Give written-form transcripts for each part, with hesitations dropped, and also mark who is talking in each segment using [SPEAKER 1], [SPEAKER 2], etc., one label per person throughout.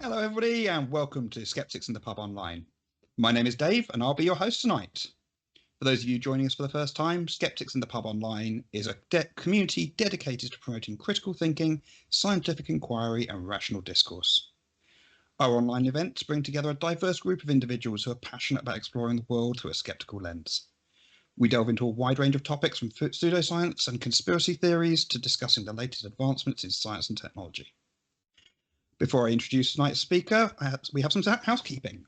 [SPEAKER 1] Hello, everybody, and welcome to Skeptics in the Pub Online. My name is Dave, and I'll be your host tonight. For those of you joining us for the first time, Skeptics in the Pub Online is a community dedicated to promoting critical thinking, scientific inquiry, and rational discourse. Our online events bring together a diverse group of individuals who are passionate about exploring the world through a skeptical lens. We delve into a wide range of topics from pseudoscience and conspiracy theories to discussing the latest advancements in science and technology. Before I introduce tonight's speaker, we have some housekeeping.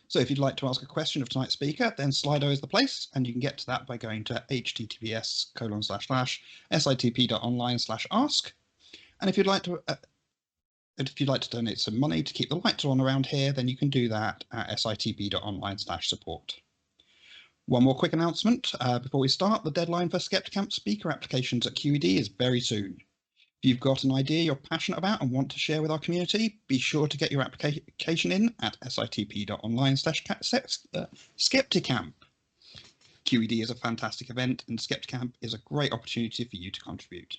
[SPEAKER 1] So if you'd like to ask a question of tonight's speaker, then Slido is the place, and you can get to that by going to https://sitp.online/ask. And if you'd like to donate some money to keep the lights on around here, then you can do that at sitp.online/support. One more quick announcement before we start: the deadline for Skepticamp speaker applications at QED is very soon. If you've got an idea you're passionate about and want to share with our community, be sure to get your application in at sitp.online/skepticamp. QED is a fantastic event, and Skepticamp is a great opportunity for you to contribute.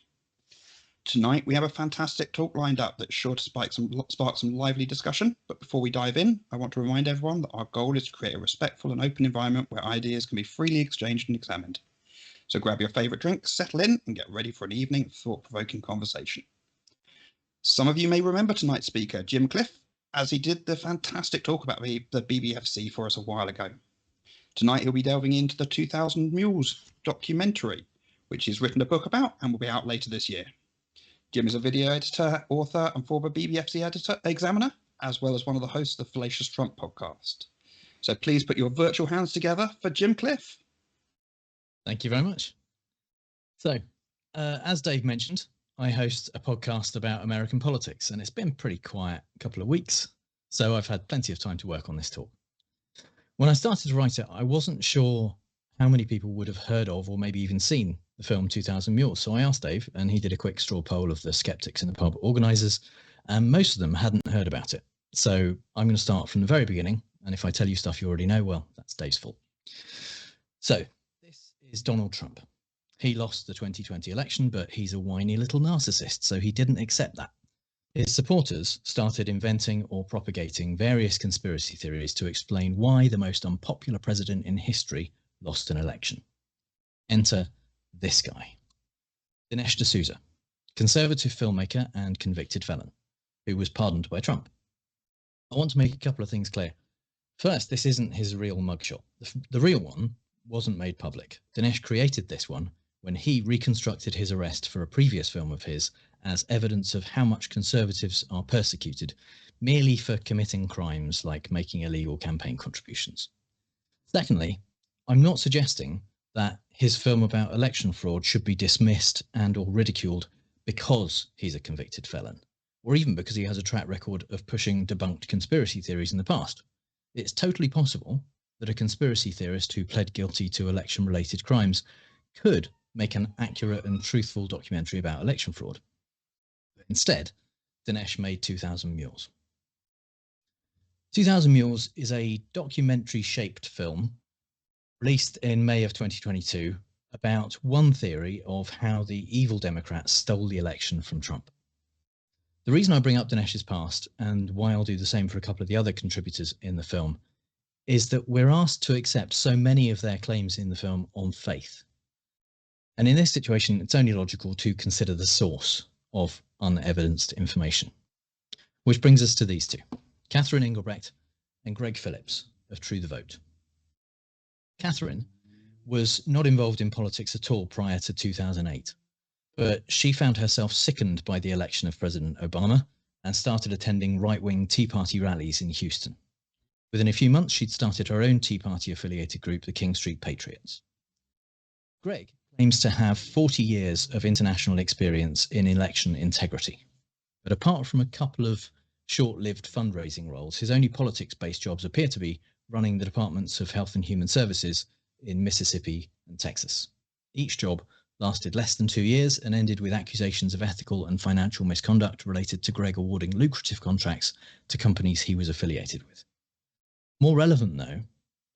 [SPEAKER 1] Tonight, we have a fantastic talk lined up that's sure to spark some lively discussion. But before we dive in, I want to remind everyone that our goal is to create a respectful and open environment where ideas can be freely exchanged and examined. So grab your favourite drink, settle in, and get ready for an evening of thought-provoking conversation. Some of you may remember tonight's speaker, Jim Cliff, as he did the fantastic talk about the BBFC for us a while ago. Tonight he'll be delving into the 2000 Mules documentary, which he's written a book about and will be out later this year. Jim is a video editor, author, and former BBFC examiner, as well as one of the hosts of the Fallacious Trump podcast. So please put your virtual hands together for Jim Cliff.
[SPEAKER 2] Thank you very much. So, as Dave mentioned, I host a podcast about American politics, and it's been a pretty quiet couple of weeks, so I've had plenty of time to work on this talk. When I started to write it, I wasn't sure how many people would have heard of or maybe even seen the film 2000 Mules, so I asked Dave, and he did a quick straw poll of the Skeptics in the Pub organisers, and most of them hadn't heard about it. So I'm going to start from the very beginning, and if I tell you stuff you already know, well, that's Dave's fault. So, is Donald Trump. He lost the 2020 election, but he's a whiny little narcissist, so he didn't accept that. His supporters started inventing or propagating various conspiracy theories to explain why the most unpopular president in history lost an election. Enter this guy, Dinesh D'Souza, conservative filmmaker and convicted felon, who was pardoned by Trump. I want to make a couple of things clear. First, this isn't his real mugshot. The real one wasn't made public. Dinesh created this one when he reconstructed his arrest for a previous film of his as evidence of how much conservatives are persecuted merely for committing crimes like making illegal campaign contributions. Secondly, I'm not suggesting that his film about election fraud should be dismissed and or ridiculed because he's a convicted felon, or even because he has a track record of pushing debunked conspiracy theories in the past. It's totally possible that a conspiracy theorist who pled guilty to election-related crimes could make an accurate and truthful documentary about election fraud. But instead, Dinesh made 2000 Mules. 2000 Mules is a documentary-shaped film released in May of 2022 about one theory of how the evil Democrats stole the election from Trump. The reason I bring up Dinesh's past, and why I'll do the same for a couple of the other contributors in the film, is that we're asked to accept so many of their claims in the film on faith. And in this situation, it's only logical to consider the source of unevidenced information. Which brings us to these two, Catherine Engelbrecht and Greg Phillips of True the Vote. Catherine was not involved in politics at all prior to 2008, but she found herself sickened by the election of President Obama and started attending right-wing Tea Party rallies in Houston. Within a few months, she'd started her own Tea Party-affiliated group, the King Street Patriots. Greg claims to have 40 years of international experience in election integrity. But apart from a couple of short-lived fundraising roles, his only politics-based jobs appear to be running the Departments of Health and Human Services in Mississippi and Texas. Each job lasted less than 2 years and ended with accusations of ethical and financial misconduct related to Greg awarding lucrative contracts to companies he was affiliated with. More relevant, though,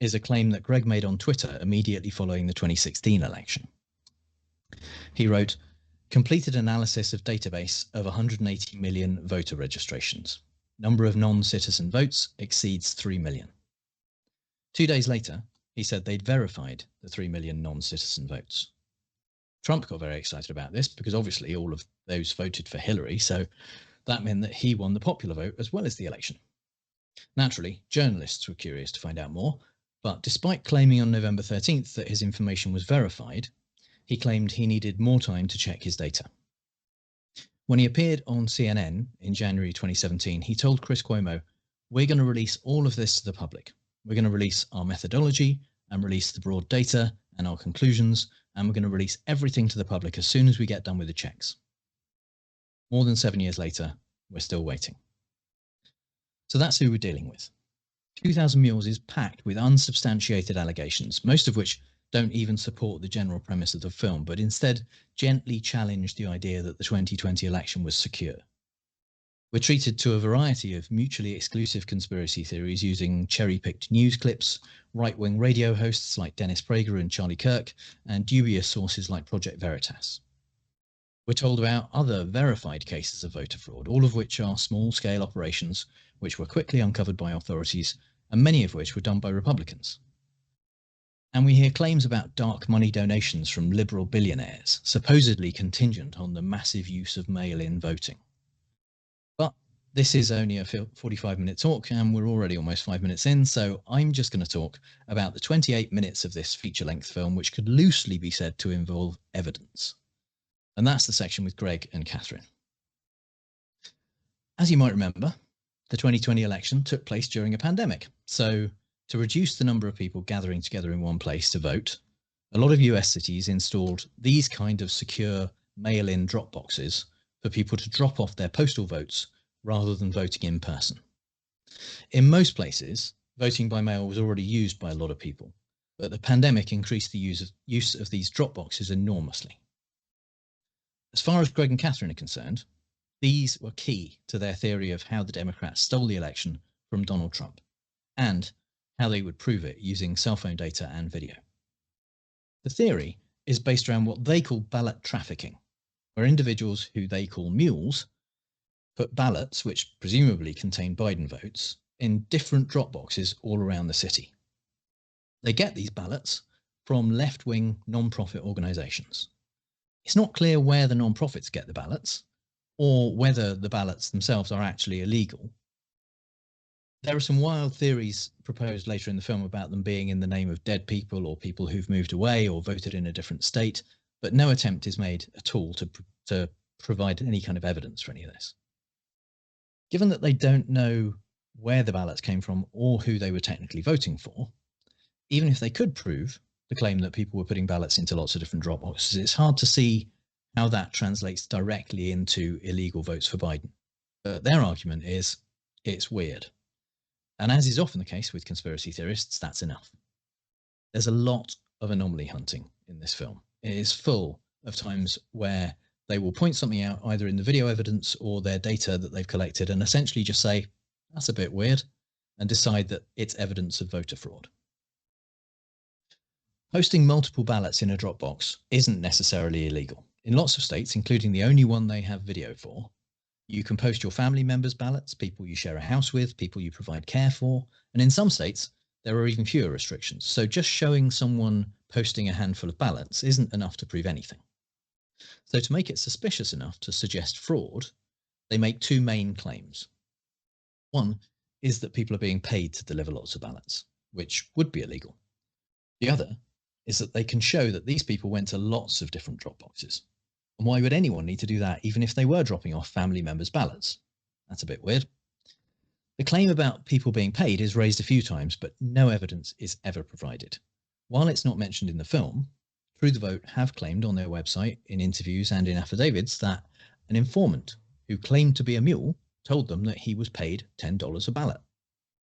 [SPEAKER 2] is a claim that Greg made on Twitter immediately following the 2016 election. He wrote, "Completed analysis of database of 180 million voter registrations. number of non-citizen votes exceeds 3 million. 2 days later, he said they'd verified the 3 million non-citizen votes. Trump got very excited about this because obviously all of those voted for Hillary, so that meant that he won the popular vote as well as the election. Naturally, journalists were curious to find out more, but despite claiming on November 13th that his information was verified, he claimed he needed more time to check his data. When he appeared on CNN in January 2017, he told Chris Cuomo, "We're going to release all of this to the public. We're going to release our methodology and release the broad data and our conclusions, and we're going to release everything to the public as soon as we get done with the checks." More than 7 years later, we're still waiting. So that's who we're dealing with. 2000 Mules is packed with unsubstantiated allegations, most of which don't even support the general premise of the film, but instead gently challenge the idea that the 2020 election was secure. We're treated to a variety of mutually exclusive conspiracy theories using cherry-picked news clips, right-wing radio hosts like Dennis Prager and Charlie Kirk, and dubious sources like Project Veritas. We're told about other verified cases of voter fraud, all of which are small-scale operations which were quickly uncovered by authorities, and many of which were done by Republicans. And we hear claims about dark money donations from liberal billionaires, supposedly contingent on the massive use of mail-in voting. But this is only a 45-minute talk, and we're already almost 5 minutes in, so I'm just going to talk about the 28 minutes of this feature-length film, which could loosely be said to involve evidence. And that's the section with Greg and Catherine. As you might remember, the 2020 election took place during a pandemic. So to reduce the number of people gathering together in one place to vote, a lot of US cities installed these kind of secure mail-in drop boxes for people to drop off their postal votes rather than voting in person. In most places, voting by mail was already used by a lot of people, but the pandemic increased the use of these drop boxes enormously. As far as Greg and Catherine are concerned, these were key to their theory of how the Democrats stole the election from Donald Trump, and how they would prove it using cell phone data and video. The theory is based around what they call ballot trafficking, where individuals who they call mules put ballots, which presumably contain Biden votes, in different drop boxes all around the city. They get these ballots from left-wing non-profit organizations. It's not clear where the non-profits get the ballots, or whether the ballots themselves are actually illegal. There are some wild theories proposed later in the film about them being in the name of dead people or people who've moved away or voted in a different state, but no attempt is made at all to provide any kind of evidence for any of this. Given that they don't know where the ballots came from or who they were technically voting for, even if they could prove the claim that people were putting ballots into lots of different drop boxes, it's hard to see how that translates directly into illegal votes for Biden. But their argument is it's weird. And as is often the case with conspiracy theorists, that's enough. There's a lot of anomaly hunting in this film. It is full of times where they will point something out either in the video evidence or their data that they've collected and essentially just say, that's a bit weird, and decide that it's evidence of voter fraud. Posting multiple ballots in a Dropbox isn't necessarily illegal. In lots of states, including the only one they have video for, you can post your family members' ballots, people you share a house with, people you provide care for, and in some states, there are even fewer restrictions. So just showing someone posting a handful of ballots isn't enough to prove anything. So to make it suspicious enough to suggest fraud, they make two main claims. One is that people are being paid to deliver lots of ballots, which would be illegal. The other is that they can show that these people went to lots of different drop boxes. And why would anyone need to do that, even if they were dropping off family members' ballots? That's a bit weird. The claim about people being paid is raised a few times, but no evidence is ever provided. While it's not mentioned in the film, True the Vote have claimed on their website, in interviews and in affidavits, that an informant who claimed to be a mule told them that he was paid $10 a ballot,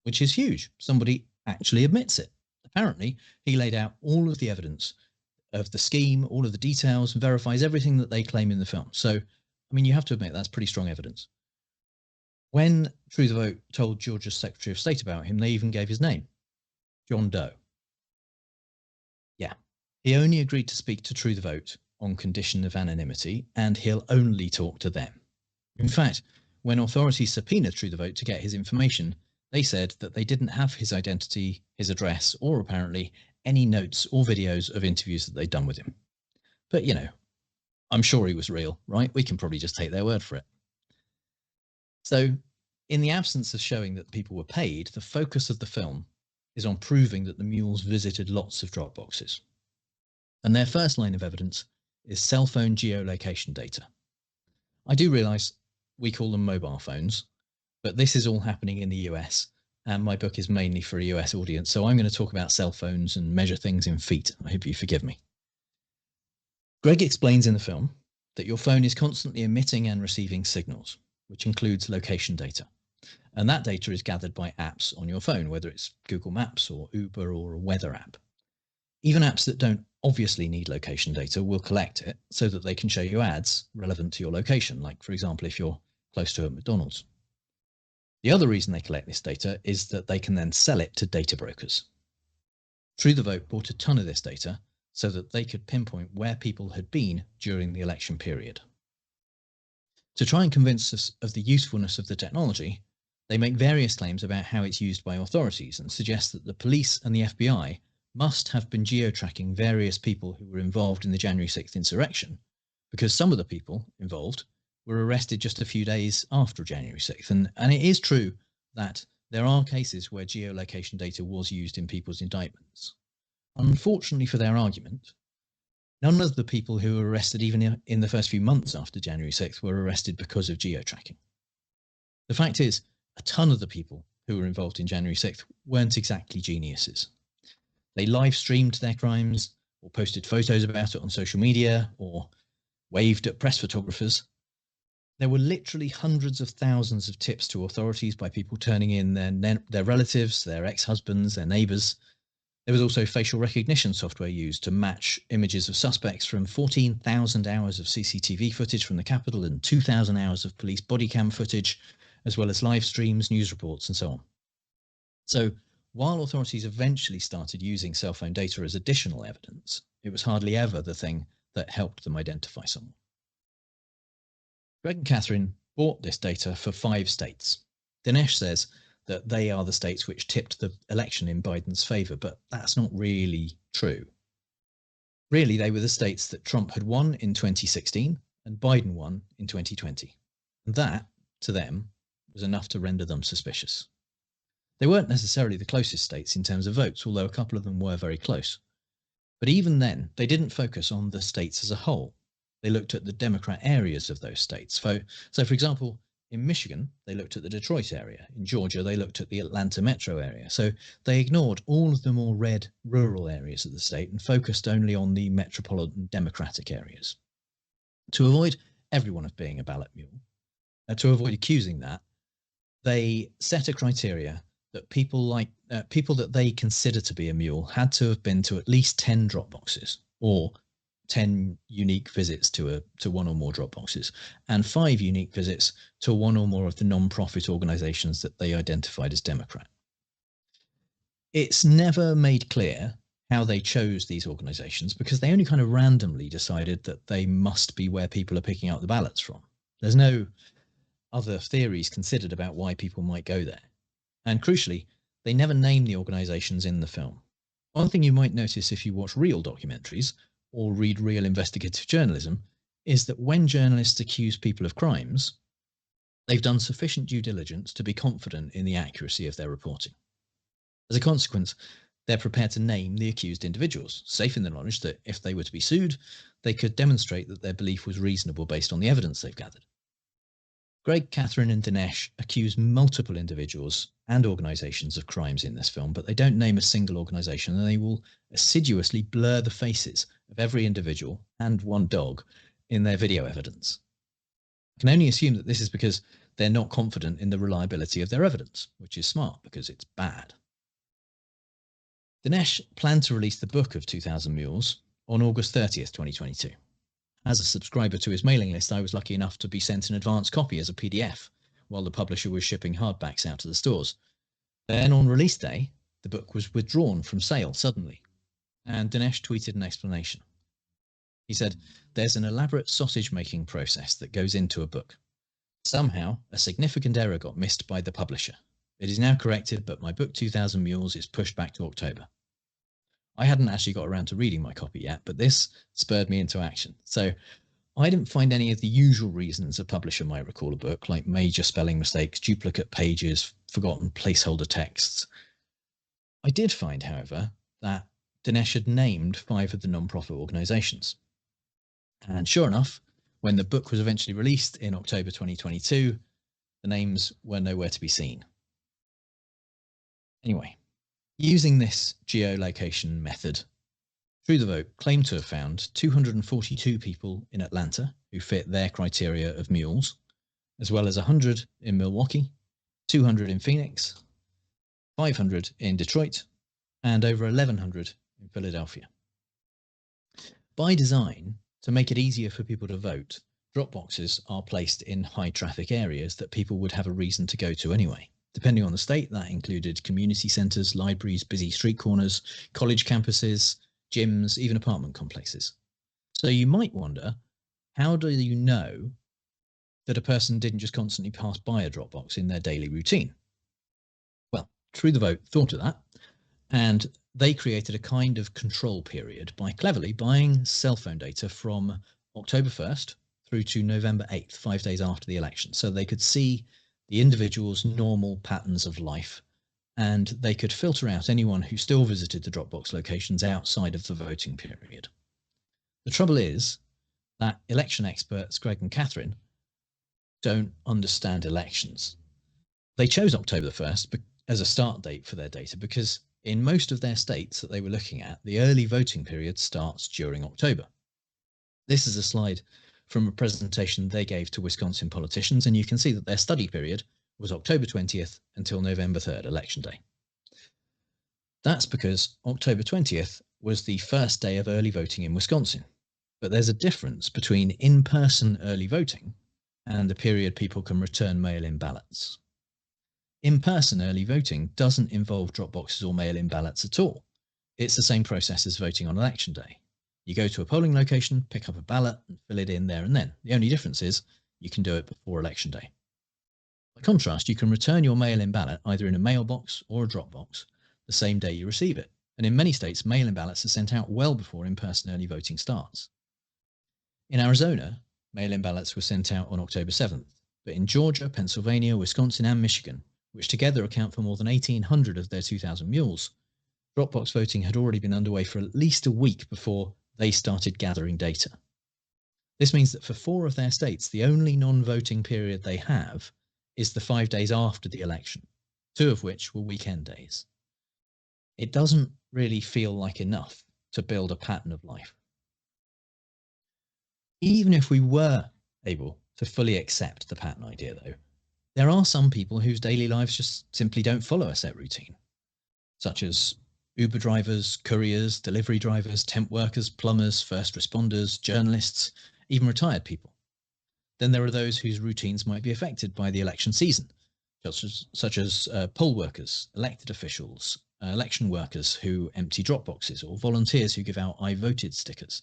[SPEAKER 2] which is huge. Somebody actually admits it. Apparently, he laid out all of the evidence of the scheme, all of the details, and verifies everything that they claim in the film. So, I mean, you have to admit that's pretty strong evidence. When True the Vote told Georgia's Secretary of State about him, they even gave his name, John Doe. Yeah, he only agreed to speak to True the Vote on condition of anonymity, and he'll only talk to them. In fact, when authorities subpoenaed Through the Vote to get his information, they said that they didn't have his identity, his address, or apparently any notes or videos of interviews that they'd done with him. But, you know, I'm sure he was real, right? We can probably just take their word for it. So, in the absence of showing that people were paid, the focus of the film is on proving that the Mules visited lots of drop boxes. And their first line of evidence is cell phone geolocation data. I do realise we call them mobile phones, but this is all happening in the US, and my book is mainly for a US audience, so I'm going to talk about cell phones and measure things in feet. I hope you forgive me. Greg explains in the film that your phone is constantly emitting and receiving signals, which includes location data. And that data is gathered by apps on your phone, whether it's Google Maps or Uber or a weather app. Even apps that don't obviously need location data will collect it so that they can show you ads relevant to your location, like, for example, if you're close to a McDonald's. The other reason they collect this data is that they can then sell it to data brokers. Through the Vote bought a ton of this data so that they could pinpoint where people had been during the election period. To try and convince us of the usefulness of the technology, they make various claims about how it's used by authorities and suggest that the police and the FBI must have been geo-tracking various people who were involved in the January 6th insurrection, because some of the people involved were arrested just a few days after January 6th. And it is true that there are cases where geolocation data was used in people's indictments. Unfortunately for their argument, none of the people who were arrested even in the first few months after January 6th were arrested because of geo-tracking. The fact is, a ton of the people who were involved in January 6th weren't exactly geniuses. They live streamed their crimes or posted photos about it on social media or waved at press photographers. There were literally hundreds of thousands of tips to authorities by people turning in their relatives, their ex-husbands, their neighbours. There was also facial recognition software used to match images of suspects from 14,000 hours of CCTV footage from the Capitol and 2,000 hours of police body cam footage, as well as live streams, news reports, and so on. So, while authorities eventually started using cell phone data as additional evidence, it was hardly ever the thing that helped them identify someone. Greg and Catherine bought this data for 5 states. Dinesh says that they are the states which tipped the election in Biden's favour, but that's not really true. Really, they were the states that Trump had won in 2016 and Biden won in 2020. And that, to them, was enough to render them suspicious. They weren't necessarily the closest states in terms of votes, although a couple of them were very close. But even then, they didn't focus on the states as a whole. They looked at the Democrat areas of those states. So, for example, in Michigan, they looked at the Detroit area. In Georgia, they looked at the Atlanta metro area. So they ignored all of the more red rural areas of the state and focused only on the metropolitan Democratic areas. To avoid everyone of being a ballot mule, to avoid accusing that, they set a criteria that people that they consider to be a mule had to have been to at least 10 drop boxes or 10 unique visits to one or more drop boxes and 5 unique visits to one or more of the non-profit organizations that they identified as Democrat. It's never made clear how they chose these organizations because they only kind of randomly decided that they must be where people are picking up the ballots from. There's no other theories considered about why people might go there. And crucially, they never name the organizations in the film. One thing you might notice if you watch real documentaries or read real investigative journalism is that when journalists accuse people of crimes, they've done sufficient due diligence to be confident in the accuracy of their reporting. As a consequence, they're prepared to name the accused individuals, safe in the knowledge that if they were to be sued, they could demonstrate that their belief was reasonable based on the evidence they've gathered. Greg, Catherine, and Dinesh accuse multiple individuals and organizations of crimes in this film, but they don't name a single organization, and they will assiduously blur the faces of every individual and one dog in their video evidence. I can only assume that this is because they're not confident in the reliability of their evidence, which is smart because it's bad. Dinesh planned to release the book of 2000 Mules on August 30th, 2022. As a subscriber to his mailing list, I was lucky enough to be sent an advance copy as a PDF while the publisher was shipping hardbacks out to the stores. Then on release day, the book was withdrawn from sale suddenly, and Dinesh tweeted an explanation. He said, "There's an elaborate sausage-making process that goes into a book. Somehow, a significant error got missed by the publisher. It is now corrected, but my book 2000 Mules is pushed back to October. I hadn't actually got around to reading my copy yet, but this spurred me into action. So I didn't find any of the usual reasons a publisher might recall a book, like major spelling mistakes, duplicate pages, forgotten placeholder texts. I did find, however, that Dinesh had named 5 of the non-profit organisations. And sure enough, when the book was eventually released in October 2022, the names were nowhere to be seen. Anyway, using this geolocation method, True the Vote claimed to have found 242 people in Atlanta who fit their criteria of mules, as well as 100 in Milwaukee, 200 in Phoenix, 500 in Detroit, and over 1,100 in Philadelphia. By design, to make it easier for people to vote, drop boxes are placed in high traffic areas that people would have a reason to go to anyway. Depending on the state, that included community centres, libraries, busy street corners, college campuses, gyms, even apartment complexes. So you might wonder, how do you know that a person didn't just constantly pass by a drop box in their daily routine? Well, True the Vote thought of that, and they created a kind of control period by cleverly buying cell phone data from October 1st through to November 8th, 5 days after the election, so they could see the individual's normal patterns of life, and they could filter out anyone who still visited the Dropbox locations outside of the voting period. The trouble is that election experts Greg and Catherine don't understand elections. They chose October 1st as a start date for their data because in most of their states that they were looking at, the early voting period starts during October. This is a slide from a presentation they gave to Wisconsin politicians, and you can see that their study period was October 20th until November 3rd, election day. That's because October 20th was the first day of early voting in Wisconsin. But there's a difference between in-person early voting and the period people can return mail-in ballots. In-person early voting doesn't involve drop boxes or mail-in ballots at all. It's the same process as voting on election day. You go to a polling location, pick up a ballot, and fill it in there and then. The only difference is you can do it before election day. By contrast, you can return your mail-in ballot either in a mailbox or a drop box the same day you receive it. And in many states, mail-in ballots are sent out well before in-person early voting starts. In Arizona, mail-in ballots were sent out on October 7th, but in Georgia, Pennsylvania, Wisconsin, and Michigan, which together account for more than 1,800 of their 2,000 mules, Dropbox voting had already been underway for at least a week before they started gathering data. This means that for 4 of their states, the only non-voting period they have is the 5 days after the election, 2 of which were weekend days. It doesn't really feel like enough to build a pattern of life. Even if we were able to fully accept the pattern idea, though, there are some people whose daily lives just simply don't follow a set routine, such as Uber drivers, couriers, delivery drivers, temp workers, plumbers, first responders, journalists, even retired people. Then there are those whose routines might be affected by the election season, such as poll workers, elected officials, election workers who empty drop boxes, or volunteers who give out "I voted" stickers.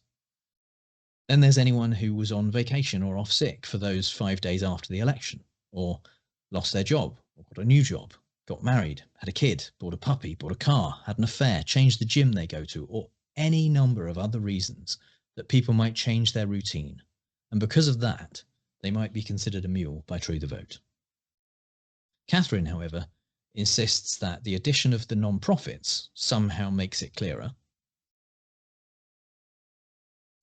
[SPEAKER 2] Then there's anyone who was on vacation or off sick for those 5 days after the election, or lost their job, or got a new job, got married, had a kid, bought a puppy, bought a car, had an affair, changed the gym they go to, or any number of other reasons that people might change their routine. And because of that, they might be considered a mule by True the Vote. Catherine, however, insists that the addition of the non-profits somehow makes it clearer,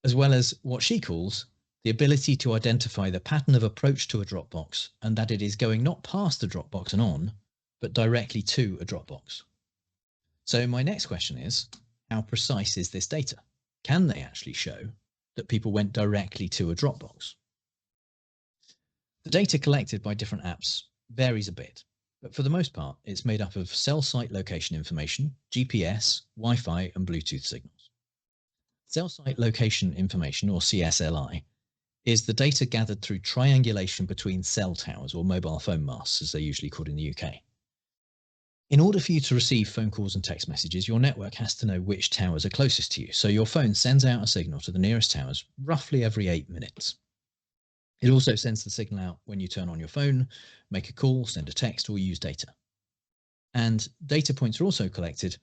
[SPEAKER 2] as well as what she calls the ability to identify the pattern of approach to a Dropbox, and that it is going not past the Dropbox and on, but directly to a Dropbox. So my next question is, how precise is this data? Can they actually show that people went directly to a Dropbox? The data collected by different apps varies a bit, but for the most part, it's made up of cell site location information, GPS, Wi-Fi, and Bluetooth signals. Cell site location information, or CSLI, is the data gathered through triangulation between cell towers, or mobile phone masts, as they're usually called in the UK. In order for you to receive phone calls and text messages, your network has to know which towers are closest to you, so your phone sends out a signal to the nearest towers roughly every 8 minutes. It also sends the signal out when you turn on your phone, make a call, send a text, or use data. And data points are also collected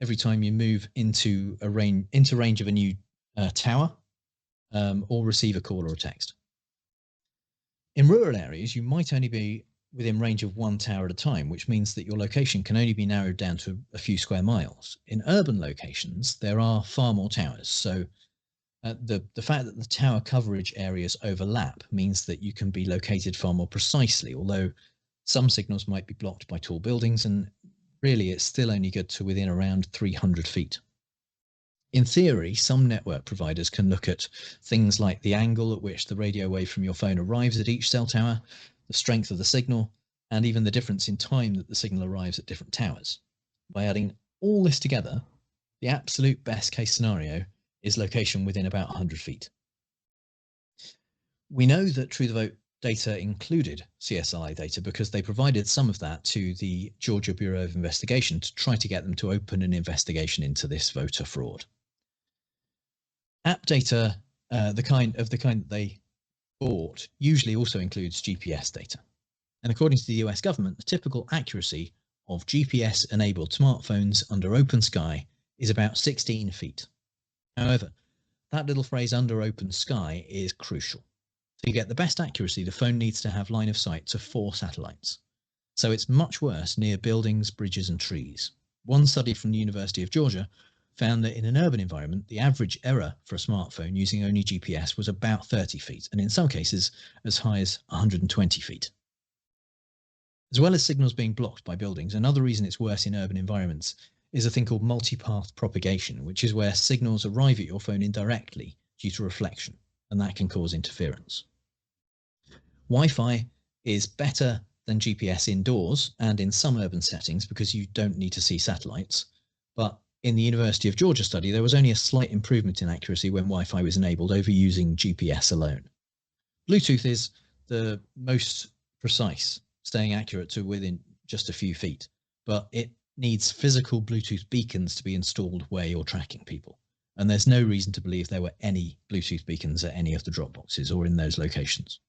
[SPEAKER 2] every time you move into range of a new tower, or receive a call or a text. In rural areas, you might only be within range of one tower at a time, which means that your location can only be narrowed down to a few square miles. In urban locations, there are far more towers. So the fact that the tower coverage areas overlap means that you can be located far more precisely, although some signals might be blocked by tall buildings, and really it's still only good to within around 300 feet. In theory, some network providers can look at things like the angle at which the radio wave from your phone arrives at each cell tower, the strength of the signal, and even the difference in time that the signal arrives at different towers. By adding all this together, the absolute best case scenario is location within about 100 feet. We know that True the Vote data included CSLI data because they provided some of that to the Georgia Bureau of Investigation to try to get them to open an investigation into this voter fraud. App data, the kind that they bought, usually also includes GPS data. And according to the US government, the typical accuracy of GPS-enabled smartphones under open sky is about 16 feet. However, that little phrase "under open sky" is crucial. To get the best accuracy, the phone needs to have line of sight to 4 satellites. So it's much worse near buildings, bridges, and trees. One study from the University of Georgia found that in an urban environment, the average error for a smartphone using only GPS was about 30 feet, and in some cases as high as 120 feet. As well as signals being blocked by buildings, another reason it's worse in urban environments is a thing called multipath propagation, which is where signals arrive at your phone indirectly due to reflection, and that can cause interference. Wi-Fi is better than GPS indoors and in some urban settings because you don't need to see satellites, but in the University of Georgia study, there was only a slight improvement in accuracy when Wi-Fi was enabled over using GPS alone. Bluetooth is the most precise, staying accurate to within just a few feet, but it needs physical Bluetooth beacons to be installed where you're tracking people. And there's no reason to believe there were any Bluetooth beacons at any of the drop boxes or in those locations.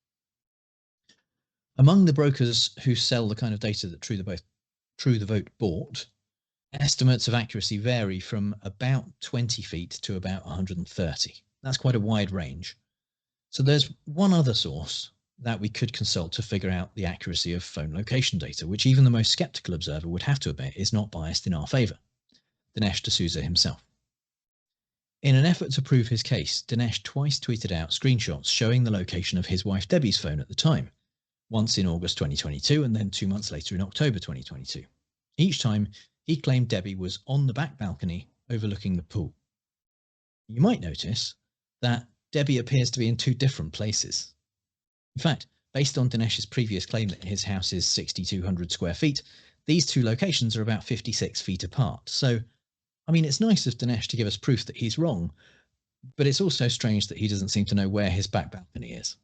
[SPEAKER 2] Among the brokers who sell the kind of data that True the Vote bought, estimates of accuracy vary from about 20 feet to about 130. That's quite a wide range. So there's one other source that we could consult to figure out the accuracy of phone location data, which even the most skeptical observer would have to admit is not biased in our favour: Dinesh D'Souza himself. In an effort to prove his case, Dinesh twice tweeted out screenshots showing the location of his wife Debbie's phone at the time, once in August 2022 and then 2 months later in October 2022. Each time, he claimed Debbie was on the back balcony overlooking the pool. You might notice that Debbie appears to be in 2 different places. In fact, based on Dinesh's previous claim that his house is 6,200 square feet, these 2 locations are about 56 feet apart. So, I mean, it's nice of Dinesh to give us proof that he's wrong, but it's also strange that he doesn't seem to know where his back balcony is.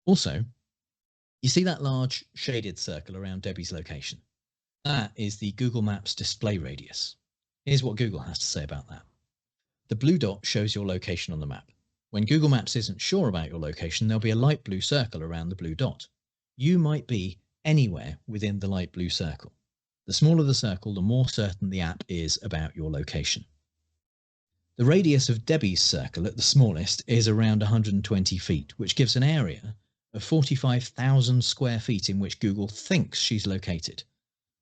[SPEAKER 2] Also, you see that large shaded circle around Debbie's location? That is the Google Maps display radius. Here's what Google has to say about that. The blue dot shows your location on the map. When Google Maps isn't sure about your location, there'll be a light blue circle around the blue dot. You might be anywhere within the light blue circle. The smaller the circle, the more certain the app is about your location. The radius of Debbie's circle at the smallest is around 120 feet, which gives an area of 45,000 square feet in which Google thinks she's located.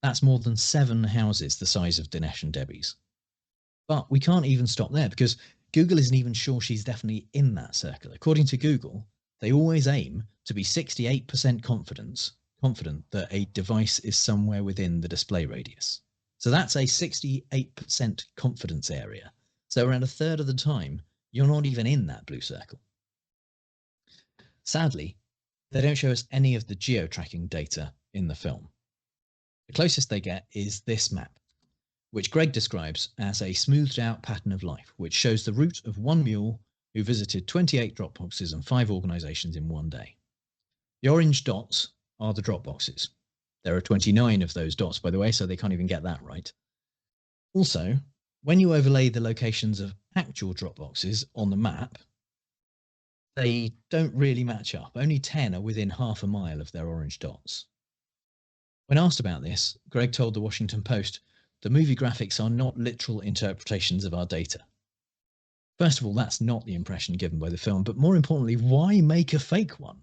[SPEAKER 2] That's more than 7 houses the size of Dinesh and Debbie's. But we can't even stop there because Google isn't even sure she's definitely in that circle. According to Google, they always aim to be 68% confident that a device is somewhere within the display radius. So that's a 68% confidence area. So around a third of the time, you're not even in that blue circle. Sadly, they don't show us any of the geo-tracking data in the film. The closest they get is this map, which Greg describes as a smoothed out pattern of life, which shows the route of one mule who visited 28 drop boxes and 5 organizations in one day. The orange dots are the drop boxes. There are 29 of those dots, by the way, so they can't even get that right. Also, when you overlay the locations of actual drop boxes on the map, They don't really match up. Only 10 are within half a mile of their orange dots. When asked about this, Greg told the Washington Post, "The movie graphics are not literal interpretations of our data." First of all, that's not the impression given by the film, but more importantly, why make a fake one?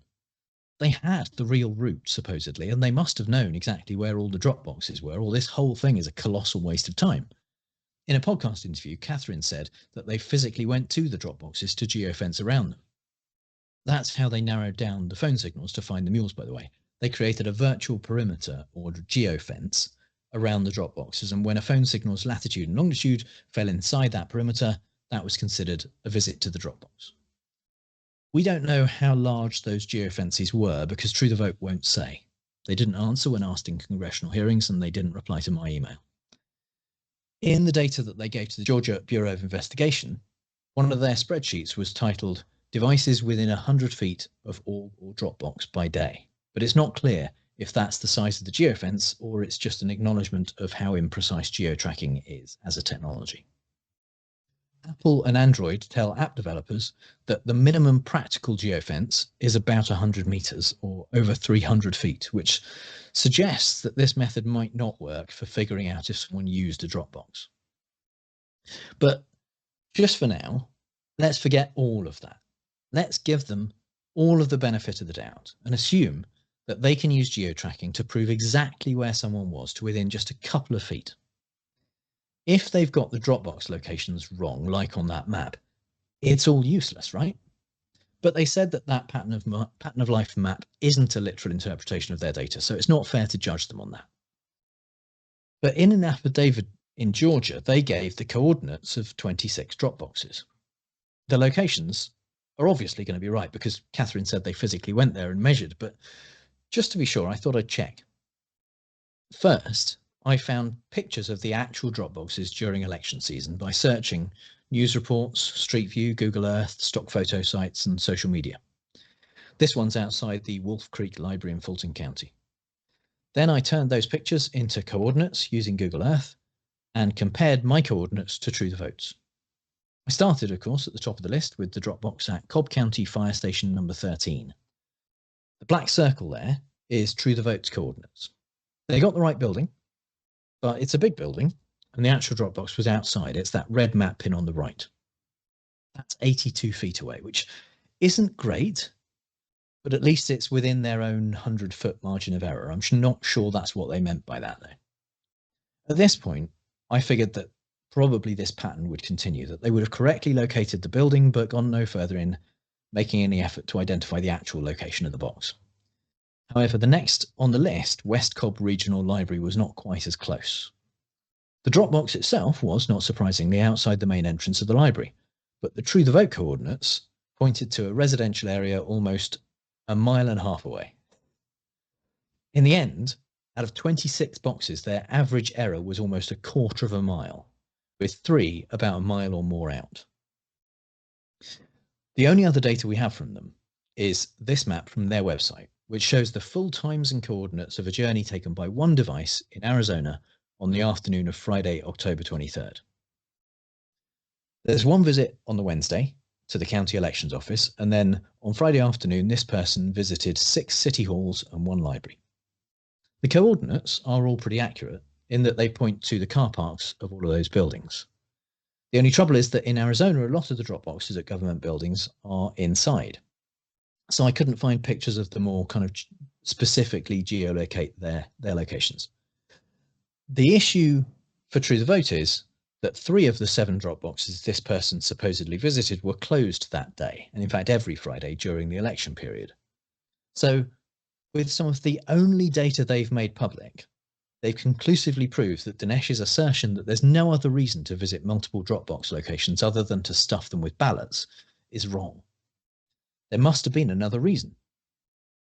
[SPEAKER 2] They had the real route, supposedly, and they must have known exactly where all the drop boxes were, or this whole thing is a colossal waste of time. In a podcast interview, Catherine said that they physically went to the drop boxes to geofence around them. That's how they narrowed down the phone signals to find the mules, by the way. They created a virtual perimeter or geofence around the drop boxes, and when a phone signal's latitude and longitude fell inside that perimeter, that was considered a visit to the drop box. We don't know how large those geofences were because True the Vote won't say. They didn't answer when asked in congressional hearings, and they didn't reply to my email. In the data that they gave to the Georgia Bureau of Investigation, one of their spreadsheets was titled "Devices within 100 feet of all or Dropbox by day," but it's not clear if that's the size of the geofence or it's just an acknowledgement of how imprecise geo-tracking is as a technology. Apple and Android tell app developers that the minimum practical geofence is about 100 meters or over 300 feet, which suggests that this method might not work for figuring out if someone used a Dropbox. But just for now, let's forget all of that. Let's give them all of the benefit of the doubt and assume that they can use geo-tracking to prove exactly where someone was to within just a couple of feet. If they've got the Dropbox locations wrong, like on that map, it's all useless, right? But they said that that pattern of life map isn't a literal interpretation of their data, so it's not fair to judge them on that. But in an affidavit in Georgia, they gave the coordinates of 26 Dropboxes. The locations are obviously going to be right because Catherine said they physically went there and measured, but just to be sure, I thought I'd check. First, I found pictures of the actual Dropboxes during election season by searching news reports, Street View, Google Earth, stock photo sites, and social media. This one's outside the Wolf Creek Library in Fulton County. Then I turned those pictures into coordinates using Google Earth and compared my coordinates to True the Vote's. I started, of course, at the top of the list with the Dropbox at Cobb County Fire Station number 13. The black circle there is True the Vote's coordinates. They got the right building, but it's a big building, and the actual Dropbox was outside. It's that red map pin on the right. That's 82 feet away, which isn't great, but at least it's within their own 100-foot margin of error. I'm not sure that's what they meant by that, though. At this point, I figured that probably this pattern would continue, that they would have correctly located the building, but gone no further in making any effort to identify the actual location of the box. However, the next on the list, West Cobb Regional Library, was not quite as close. The Dropbox itself was, not surprisingly, outside the main entrance of the library, but the True the Vote coordinates pointed to a residential area almost a mile and a half away. In the end, out of 26 boxes, their average error was almost a quarter of a mile, with 3 about a mile or more out. The only other data we have from them is this map from their website, which shows the full times and coordinates of a journey taken by one device in Arizona on the afternoon of Friday, October 23rd. There's one visit on the Wednesday to the county elections office, and then on Friday afternoon, this person visited 6 city halls and 1 library. The coordinates are all pretty accurate in that they point to the car parks of all of those buildings. The only trouble is that in Arizona, a lot of the drop boxes at government buildings are inside. So I couldn't find pictures of them all kind of specifically geolocate their locations. The issue for True the Vote is that 3 of the 7 drop boxes this person supposedly visited were closed that day, and in fact every Friday during the election period. So with some of the only data they've made public, they've conclusively proved that Dinesh's assertion that there's no other reason to visit multiple Dropbox locations other than to stuff them with ballots is wrong. There must have been another reason.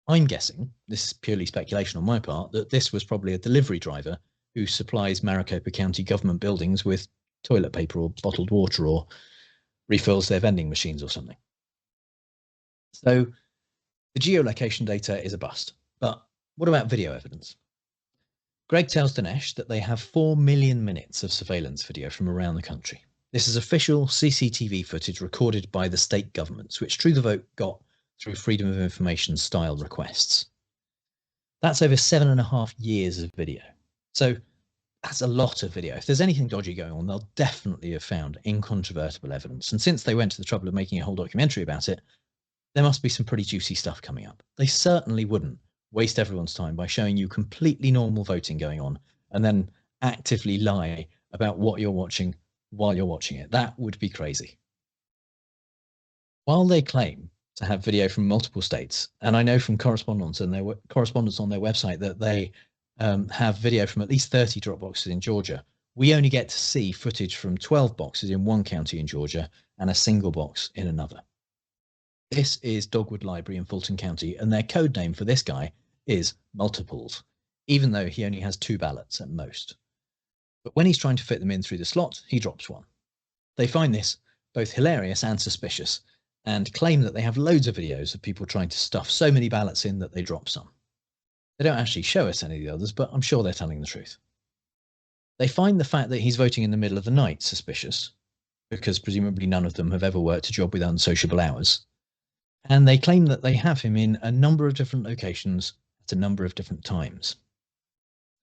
[SPEAKER 2] I'm guessing, this is purely speculation on my part, that this was probably a delivery driver who supplies Maricopa County government buildings with toilet paper or bottled water or refills their vending machines or something. So the geolocation data is a bust. But what about video evidence? Greg tells Dinesh that they have 4 million minutes of surveillance video from around the country. This is official CCTV footage recorded by the state governments, which True the Vote got through Freedom of Information style requests. That's over 7.5 years of video. So that's a lot of video. If there's anything dodgy going on, they'll definitely have found incontrovertible evidence. And since they went to the trouble of making a whole documentary about it, there must be some pretty juicy stuff coming up. They certainly wouldn't waste everyone's time by showing you completely normal voting going on and then actively lie about what you're watching while you're watching it. That would be crazy. While they claim to have video from multiple states, and I know from correspondence on their website that they have video from at least 30 drop boxes in Georgia, we only get to see footage from 12 boxes in one county in Georgia and a single box in another. This is Dogwood Library in Fulton County, and their code name for this guy is Multiples, even though he only has 2 ballots at most. But when he's trying to fit them in through the slot, he drops one. They find this both hilarious and suspicious, and claim that they have loads of videos of people trying to stuff so many ballots in that they drop some. They don't actually show us any of the others, but I'm sure they're telling the truth. They find the fact that he's voting in the middle of the night suspicious, because presumably none of them have ever worked a job with unsociable hours. And they claim that they have him in a number of different locations at a number of different times.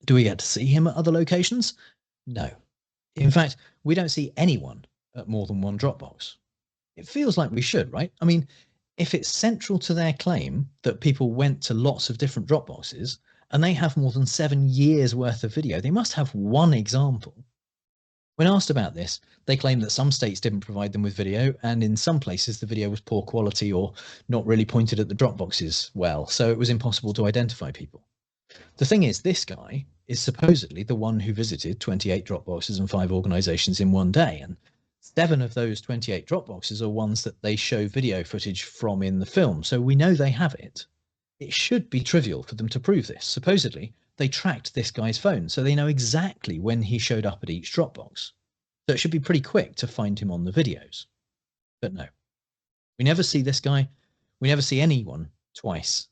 [SPEAKER 2] Do we get to see him at other locations? No. In fact, we don't see anyone at more than one Dropbox. It feels like we should, right? I mean, if it's central to their claim that people went to lots of different Dropboxes and they have more than 7 years worth of video, they must have one example. When asked about this, they claim that some states didn't provide them with video, and in some places the video was poor quality or not really pointed at the Dropboxes well, so it was impossible to identify people. The thing is, this guy is supposedly the one who visited 28 Dropboxes and 5 organizations in one day, and 7 of those 28 Dropboxes are ones that they show video footage from in the film, so we know they have it. It should be trivial for them to prove this. Supposedly, they tracked this guy's phone, so they know exactly when he showed up at each Dropbox. So it should be pretty quick to find him on the videos. But no. We never see this guy. We never see anyone twice.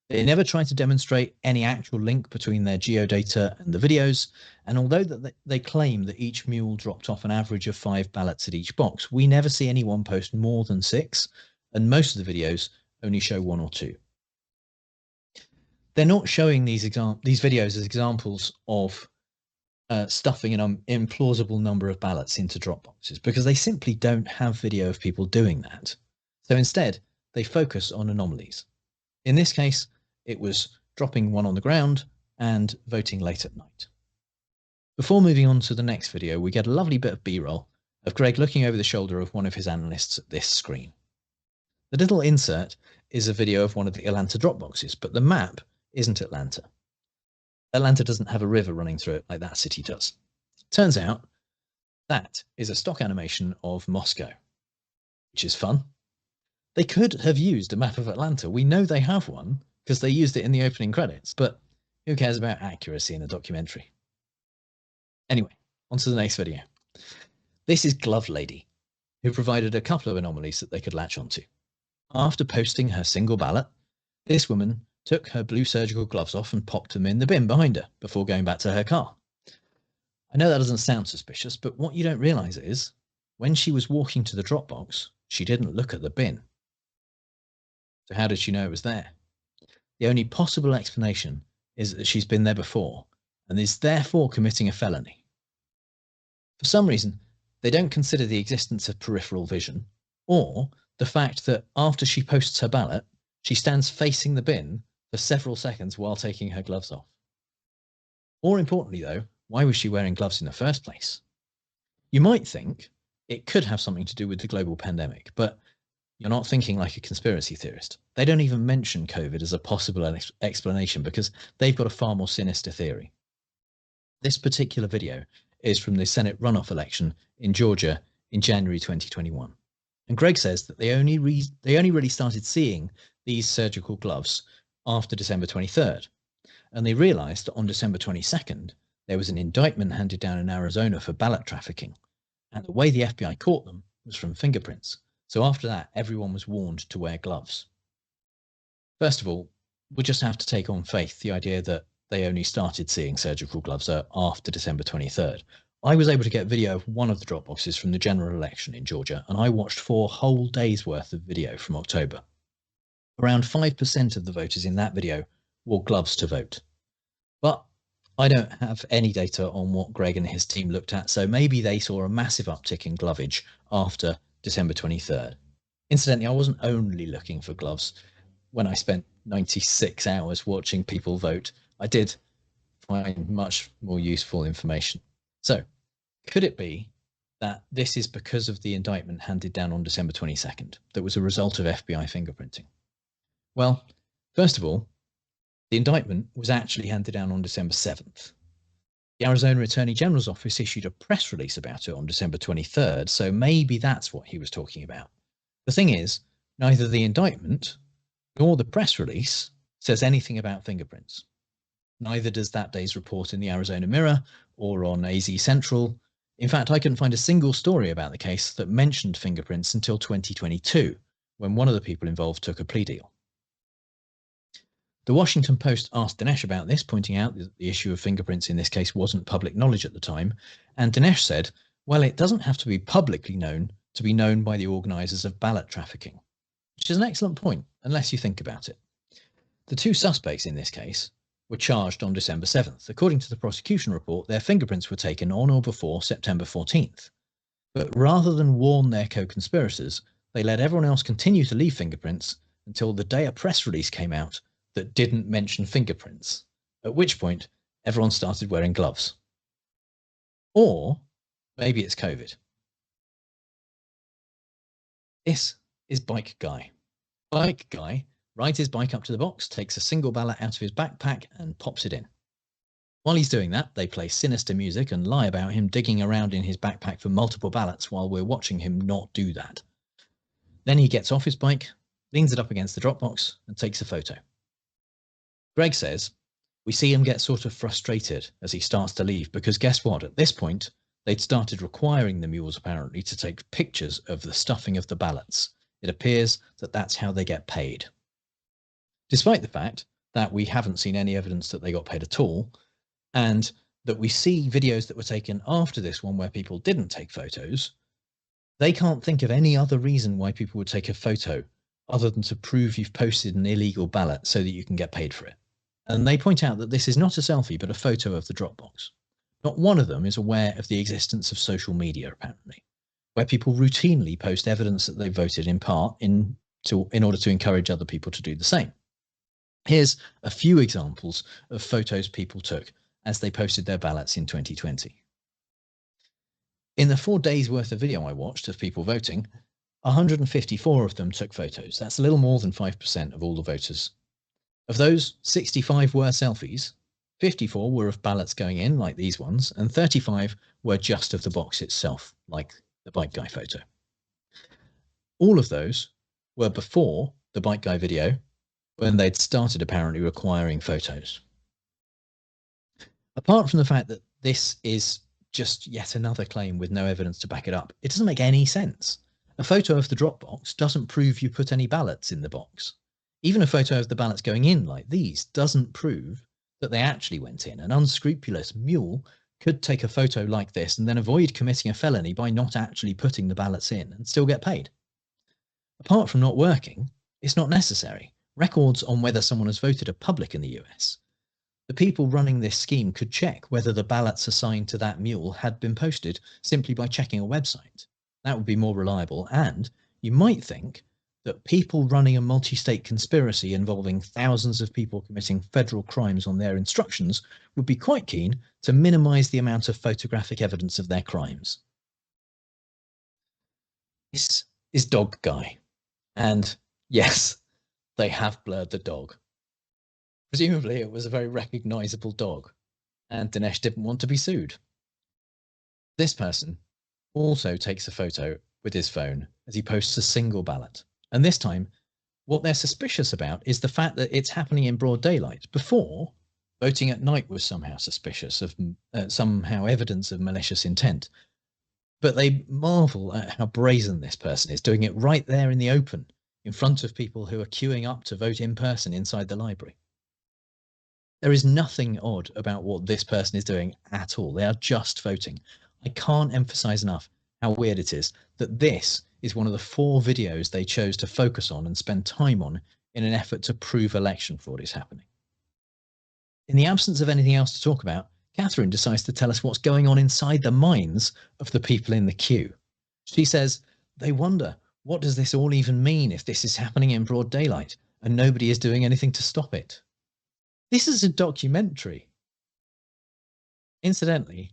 [SPEAKER 2] They never try to demonstrate any actual link between their geodata and the videos, and although they claim that each mule dropped off an average of 5 ballots at each box, we never see anyone post more than 6, and most of the videos only show 1 or 2. They're not showing these videos as examples of stuffing an implausible number of ballots into Dropboxes because they simply don't have video of people doing that. So instead, they focus on anomalies. In this case, it was dropping one on the ground and voting late at night. Before moving on to the next video, we get a lovely bit of B-roll of Greg looking over the shoulder of one of his analysts at this screen. The little insert is a video of one of the Atlanta Dropboxes, but the map isn't Atlanta. Atlanta doesn't have a river running through it like that city does. Turns out that is a stock animation of Moscow, which is fun. They could have used a map of Atlanta. We know they have one because they used it in the opening credits, but who cares about accuracy in a documentary? Anyway, on to the next video. This is Glove Lady, who provided a couple of anomalies that they could latch onto. After posting her single ballot, this woman took her blue surgical gloves off and popped them in the bin behind her before going back to her car. I know that doesn't sound suspicious, but what you don't realize is when she was walking to the Dropbox, she didn't look at the bin. So how did she know it was there? The only possible explanation is that she's been there before and is therefore committing a felony. For some reason, they don't consider the existence of peripheral vision or the fact that after she posts her ballot, she stands facing the bin for several seconds while taking her gloves off. More importantly, though, why was she wearing gloves in the first place? You might think it could have something to do with the global pandemic, but you're not thinking like a conspiracy theorist. They don't even mention COVID as a possible explanation because they've got a far more sinister theory. This particular video is from the Senate runoff election in Georgia in January 2021. And Greg says that they only really started seeing these surgical gloves after December 23rd. And they realized that on December 22nd, there was an indictment handed down in Arizona for ballot trafficking. And the way the FBI caught them was from fingerprints. So after that, everyone was warned to wear gloves. First of all, we just have to take on faith the idea that they only started seeing surgical gloves after December 23rd. I was able to get video of one of the drop boxes from the general election in Georgia, and I watched 4 whole days worth of video from October. Around 5% of the voters in that video wore gloves to vote. But I don't have any data on what Greg and his team looked at, so maybe they saw a massive uptick in glovage after December 23rd. Incidentally, I wasn't only looking for gloves when I spent 96 hours watching people vote. I did find much more useful information. So, could it be that this is because of the indictment handed down on December 22nd that was a result of FBI fingerprinting? Well, first of all, the indictment was actually handed down on December 7th. The Arizona Attorney General's office issued a press release about it on December 23rd, so maybe that's what he was talking about. The thing is, neither the indictment nor the press release says anything about fingerprints. Neither does that day's report in the Arizona Mirror or on AZ Central. In fact, I couldn't find a single story about the case that mentioned fingerprints until 2022, when one of the people involved took a plea deal. The Washington Post asked Dinesh about this, pointing out that the issue of fingerprints in this case wasn't public knowledge at the time, and Dinesh said, well, it doesn't have to be publicly known to be known by the organisers of ballot trafficking, which is an excellent point, unless you think about it. The 2 suspects in this case were charged on December 7th. According to the prosecution report, their fingerprints were taken on or before September 14th. But rather than warn their co-conspirators, they let everyone else continue to leave fingerprints until the day a press release came out that didn't mention fingerprints, at which point everyone started wearing gloves. Or maybe it's COVID. This is Bike Guy. Bike Guy rides his bike up to the box, takes a single ballot out of his backpack and pops it in. While he's doing that, they play sinister music and lie about him digging around in his backpack for multiple ballots while we're watching him not do that. Then he gets off his bike, leans it up against the drop box and takes a photo. Greg says, we see him get sort of frustrated as he starts to leave because guess what? At this point, they'd started requiring the mules apparently to take pictures of the stuffing of the ballots. It appears that that's how they get paid. Despite the fact that we haven't seen any evidence that they got paid at all, and that we see videos that were taken after this one where people didn't take photos, they can't think of any other reason why people would take a photo other than to prove you've posted an illegal ballot so that you can get paid for it. And they point out that this is not a selfie, but a photo of the drop box. Not one of them is aware of the existence of social media, apparently, where people routinely post evidence that they voted in part in order to encourage other people to do the same. Here's a few examples of photos people took as they posted their ballots in 2020. In the 4 days worth of video I watched of people voting, 154 of them took photos. That's a little more than 5% of all the voters. Of those, 65 were selfies, 54 were of ballots going in, like these ones, and 35 were just of the box itself, like the Bike Guy photo. All of those were before the Bike Guy video, when they'd started apparently requiring photos. Apart from the fact that this is just yet another claim with no evidence to back it up, it doesn't make any sense. A photo of the drop box doesn't prove you put any ballots in the box. Even a photo of the ballots going in like these doesn't prove that they actually went in. An unscrupulous mule could take a photo like this and then avoid committing a felony by not actually putting the ballots in and still get paid. Apart from not working, it's not necessary. Records on whether someone has voted are public in the US. The people running this scheme could check whether the ballots assigned to that mule had been posted simply by checking a website. That would be more reliable, and you might think that people running a multi-state conspiracy involving thousands of people committing federal crimes on their instructions would be quite keen to minimize the amount of photographic evidence of their crimes. This is Dog Guy. And yes, they have blurred the dog. Presumably it was a very recognizable dog, and Dinesh didn't want to be sued. This person also takes a photo with his phone as he posts a single ballot. And this time, what they're suspicious about is the fact that it's happening in broad daylight. Before, voting at night was somehow suspicious of somehow evidence of malicious intent. But they marvel at how brazen this person is, doing it right there in the open, in front of people who are queuing up to vote in person inside the library. There is nothing odd about what this person is doing at all. They are just voting. I can't emphasize enough how weird it is that this is one of the 4 videos they chose to focus on and spend time on in an effort to prove election fraud is happening. In the absence of anything else to talk about, Catherine decides to tell us what's going on inside the minds of the people in the queue. She says, they wonder, what does this all even mean if this is happening in broad daylight and nobody is doing anything to stop it? This is a documentary. Incidentally,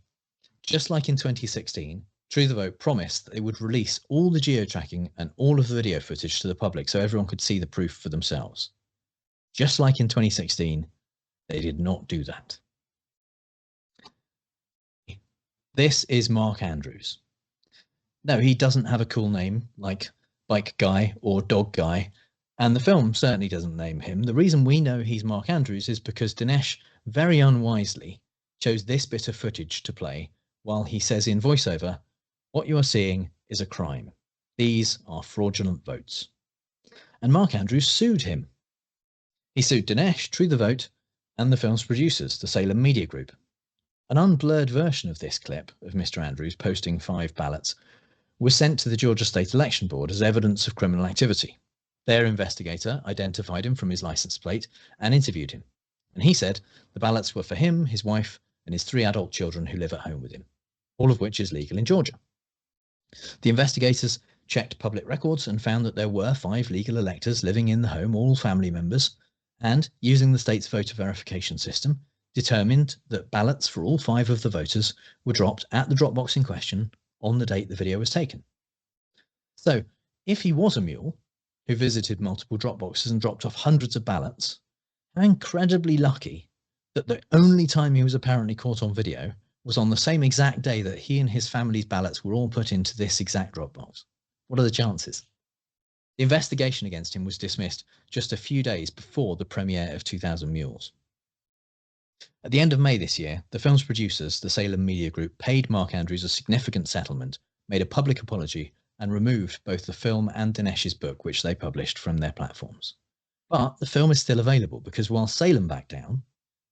[SPEAKER 2] just like in 2016, True the Vote promised that they would release all the geo-tracking and all of the video footage to the public so everyone could see the proof for themselves. Just like in 2016, they did not do that. This is Mark Andrews. No, he doesn't have a cool name like Bike Guy or Dog Guy, and the film certainly doesn't name him. The reason we know he's Mark Andrews is because Dinesh very unwisely chose this bit of footage to play while he says in voiceover, what you are seeing is a crime. These are fraudulent votes. And Mark Andrews sued him. He sued Dinesh, True the Vote, and the film's producers, the Salem Media Group. An unblurred version of this clip of Mr. Andrews posting 5 ballots was sent to the Georgia State Election Board as evidence of criminal activity. Their investigator identified him from his license plate and interviewed him. And he said the ballots were for him, his wife, and his 3 adult children who live at home with him, all of which is legal in Georgia. The investigators checked public records and found that there were 5 legal electors living in the home, all family members, and, using the state's voter verification system, determined that ballots for all 5 of the voters were dropped at the drop box in question on the date the video was taken. So, if he was a mule who visited multiple drop boxes and dropped off hundreds of ballots, how incredibly lucky that the only time he was apparently caught on video was on the same exact day that he and his family's ballots were all put into this exact drop box. What are the chances? The investigation against him was dismissed just a few days before the premiere of 2000 Mules. At the end of May this year, the film's producers, the Salem Media Group, paid Mark Andrews a significant settlement, made a public apology, and removed both the film and Dinesh's book, which they published, from their platforms. But the film is still available because while Salem backed down,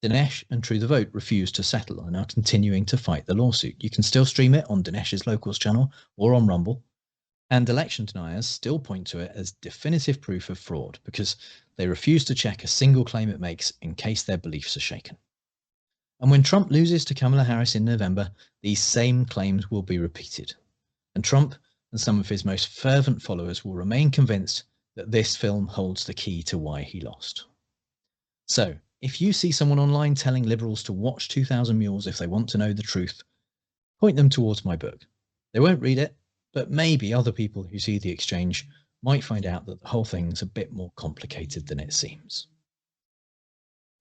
[SPEAKER 2] Dinesh and True the Vote refused to settle and are continuing to fight the lawsuit. You can still stream it on Dinesh's Locals channel or on Rumble, and election deniers still point to it as definitive proof of fraud because they refuse to check a single claim it makes in case their beliefs are shaken. And when Trump loses to Kamala Harris in November, these same claims will be repeated. And Trump and some of his most fervent followers will remain convinced that this film holds the key to why he lost. So, if you see someone online telling liberals to watch 2000 Mules if they want to know the truth, point them towards my book. They won't read it, but maybe other people who see the exchange might find out that the whole thing's a bit more complicated than it seems.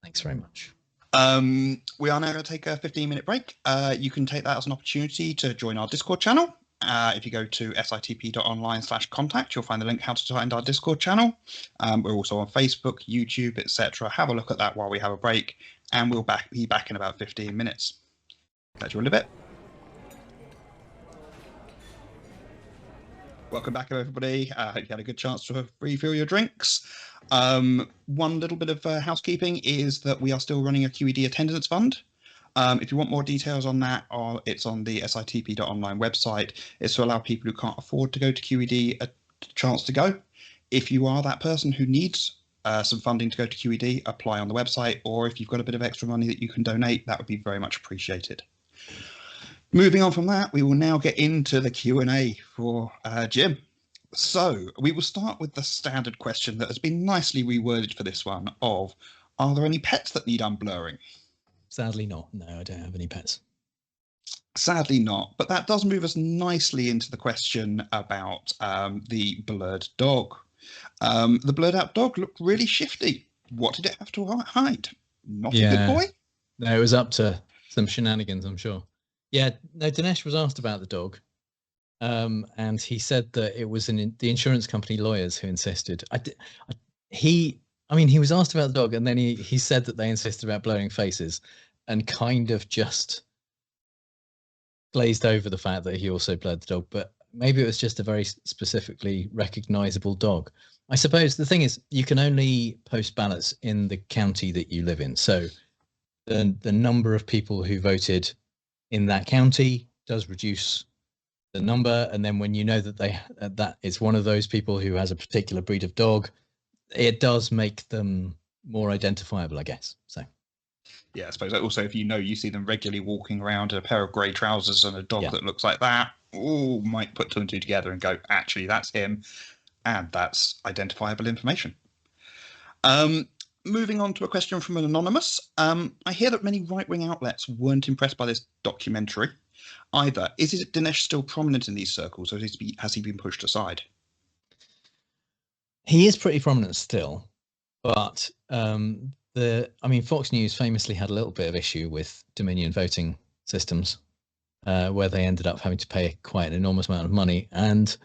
[SPEAKER 2] Thanks very much.
[SPEAKER 1] We are now going to take a 15-minute break. You can take that as an opportunity to join our Discord channel. If you go to sitp.online/contact, you'll find the link how to find our Discord channel. We're also on Facebook, YouTube, etc. Have a look at that while we have a break, and we'll be back in about 15 minutes. Catch you in a bit. Welcome back, everybody. I hope you had a good chance to refill your drinks. One little bit of housekeeping is that we are still running a QED attendance fund. If you want more details on that, it's on the sitp.online website. It's to allow people who can't afford to go to QED a chance to go. If you are that person who needs some funding to go to QED, apply on the website, or if you've got a bit of extra money that you can donate, that would be very much appreciated. Moving on from that, we will now get into the Q&A for Jim. So we will start with the standard question that has been nicely reworded for this one of, are there any pets that need unblurring?
[SPEAKER 2] Sadly not. No, I don't have any pets.
[SPEAKER 1] Sadly not, but that does move us nicely into the question about the blurred dog. The blurred out dog looked really shifty. What did it have to hide? Not a good boy?
[SPEAKER 2] No, it was up to some shenanigans, I'm sure. Yeah, no, Dinesh was asked about the dog, and he said that it was the insurance company lawyers who insisted. He was asked about the dog, and then he said that they insisted about blurring faces, and kind of just glazed over the fact that he also blurred the dog. But maybe it was just a very specifically recognizable dog. I suppose the thing is, you can only post ballots in the county that you live in. So the number of people who voted in that county does reduce the number, and then when you know that that it's one of those people who has a particular breed of dog, it does make them more identifiable, I guess. So
[SPEAKER 1] yeah, I suppose also if you see them regularly walking around in a pair of grey trousers and a dog that looks like that, might put two and two together and go, actually, that's him, and that's identifiable information. Moving on to a question from an anonymous. I hear that many right-wing outlets weren't impressed by this documentary. Either is Dinesh still prominent in these circles, or has he been pushed aside?
[SPEAKER 2] He is pretty prominent still, but Fox News famously had a little bit of issue with Dominion voting systems, where they ended up having to pay quite an enormous amount of money. And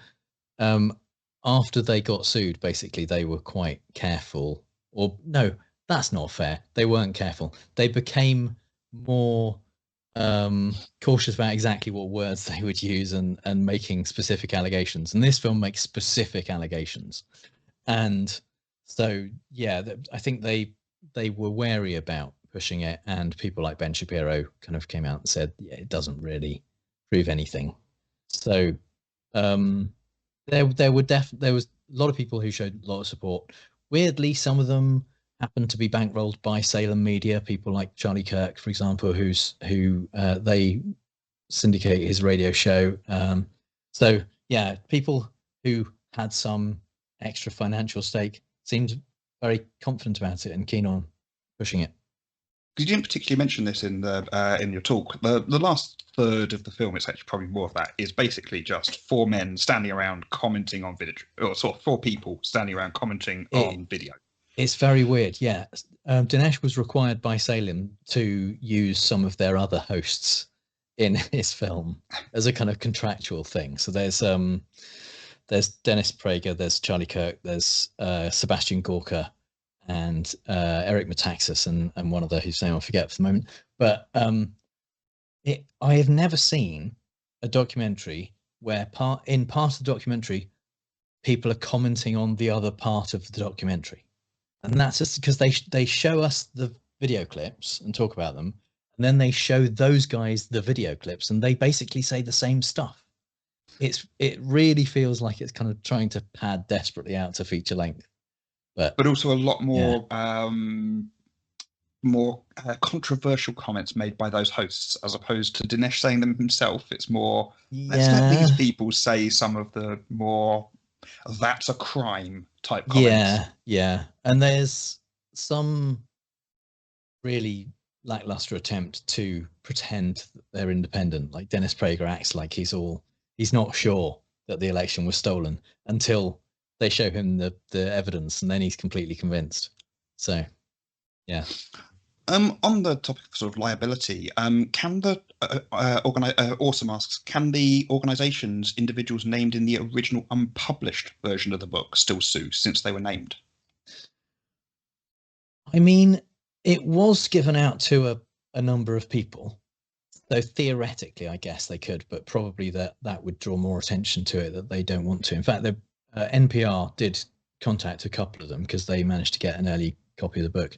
[SPEAKER 2] after they got sued, basically they were quite careful. Or no, that's not fair. They weren't careful. They became more cautious about exactly what words they would use and making specific allegations. And this film makes specific allegations. And so, yeah, I think they were wary about pushing it, and people like Ben Shapiro kind of came out and said, yeah, it doesn't really prove anything. So there was a lot of people who showed a lot of support. Weirdly, some of them happened to be bankrolled by Salem Media, people like Charlie Kirk, for example, who they syndicate his radio show. So yeah, people who had some extra financial stake seemed very confident about it and keen on pushing it.
[SPEAKER 1] Because you didn't particularly mention this in your talk. The last third of the film, it's actually probably more of that, is basically just four men standing around commenting on video, or sort of four people standing around commenting on video.
[SPEAKER 2] It's very weird, yeah. Dinesh was required by Salem to use some of their other hosts in his film as a kind of contractual thing. So there's Dennis Prager, there's Charlie Kirk, there's Sebastian Gorka, and Eric Metaxas, and one other whose name I forget for the moment. But I have never seen a documentary where part of the documentary people are commenting on the other part of the documentary, and that's just because they show us the video clips and talk about them, and then they show those guys the video clips, and they basically say the same stuff. It really feels like it's kind of trying to pad desperately out to feature length. But
[SPEAKER 1] also a lot more controversial comments made by those hosts, as opposed to Dinesh saying them himself. It's more, let's let these people say some of the more that's a crime type comments.
[SPEAKER 2] Yeah. And there's some really lackluster attempt to pretend that they're independent. Like Dennis Prager acts like he's not sure that the election was stolen until they show him the evidence, and then he's completely convinced. So, yeah.
[SPEAKER 1] On the topic of sort of liability, can the Awesome asks, can the organisations, individuals named in the original unpublished version of the book still sue since they were named?
[SPEAKER 2] I mean, it was given out to a number of people. So theoretically, I guess they could, but probably that would draw more attention to it that they don't want to. In fact, the NPR did contact a couple of them because they managed to get an early copy of the book.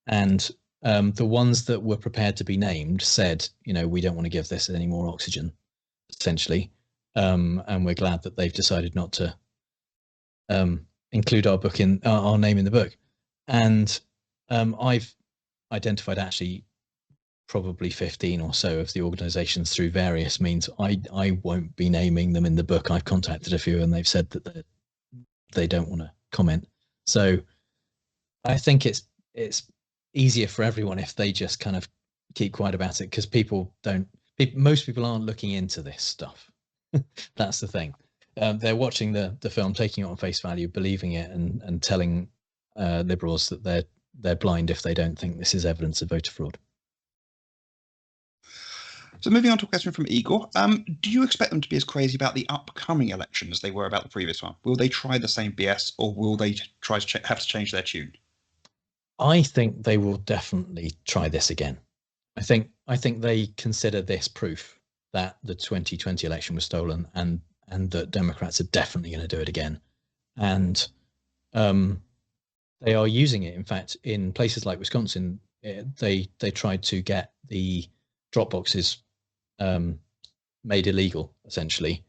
[SPEAKER 2] And the ones that were prepared to be named said, we don't want to give this any more oxygen, essentially. And we're glad that they've decided not to include our book in our name in the book. And I've identified actually probably 15 or so of the organizations through various means. I won't be naming them in the book. I've contacted a few and they've said that they don't want to comment. So I think it's easier for everyone if they just kind of keep quiet about it, because most people aren't looking into this stuff. That's the thing. They're watching the film, taking it on face value, believing it, and telling liberals that they're blind if they don't think this is evidence of voter fraud.
[SPEAKER 1] So moving on to a question from Igor. Do you expect them to be as crazy about the upcoming election as they were about the previous one? Will they try the same BS, or will they try to have to change their tune?
[SPEAKER 2] I think they will definitely try this again. I think they consider this proof that the 2020 election was stolen, and that Democrats are definitely going to do it again. And they are using it. In fact, in places like Wisconsin, they tried to get the drop boxes made illegal, essentially,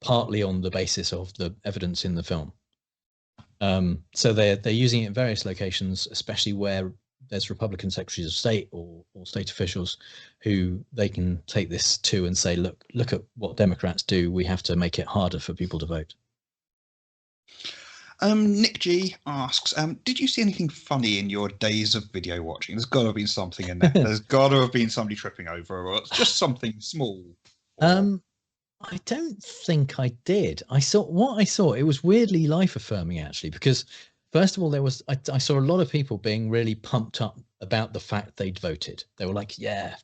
[SPEAKER 2] partly on the basis of the evidence in the film. So they're using it in various locations, especially where there's Republican secretaries of state or state officials who they can take this to and say, look at what Democrats do. We have to make it harder for people to vote.
[SPEAKER 1] Nick G asks, did you see anything funny in your days of video watching? There's got to have been something in there. There's got to have been somebody tripping over, or it's just something small.
[SPEAKER 2] I don't think I did. I saw. It was weirdly life affirming, actually, because first of all, I saw a lot of people being really pumped up about the fact they'd voted. They were like, yeah,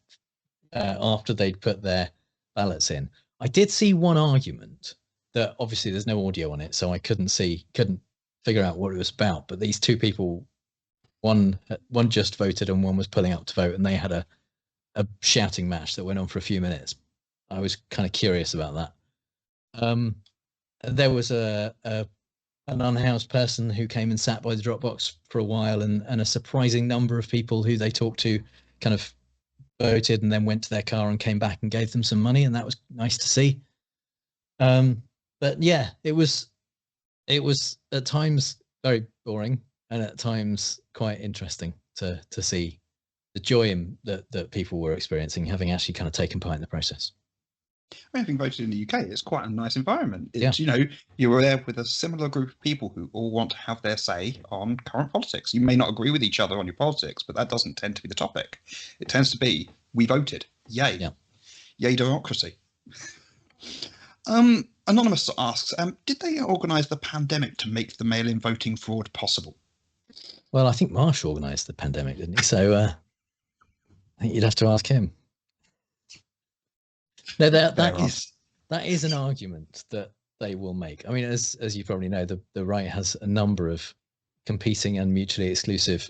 [SPEAKER 2] after they'd put their ballots in. I did see one argument that obviously there's no audio on it, so I couldn't figure out what it was about. But these two people, one just voted and one was pulling up to vote, and they had a shouting match that went on for a few minutes. I was kind of curious about that. There was an unhoused person who came and sat by the Dropbox for a while, and a surprising number of people who they talked to kind of voted and then went to their car and came back and gave them some money, and that was nice to see. But yeah, it was at times very boring and at times quite interesting to see the joy that people were experiencing, having actually kind of taken part in the process.
[SPEAKER 1] Having voted in the UK, it's quite a nice environment. It's, you were there with a similar group of people who all want to have their say on current politics. You may not agree with each other on your politics, but that doesn't tend to be the topic. It tends to be, we voted. Yay. Yeah. Yay, democracy. Anonymous asks, did they organise the pandemic to make the mail-in voting fraud possible?
[SPEAKER 2] Well, I think Marsh organised the pandemic, didn't he? So I think you'd have to ask him. No, that is an argument that they will make. I mean, as you probably know, the right has a number of competing and mutually exclusive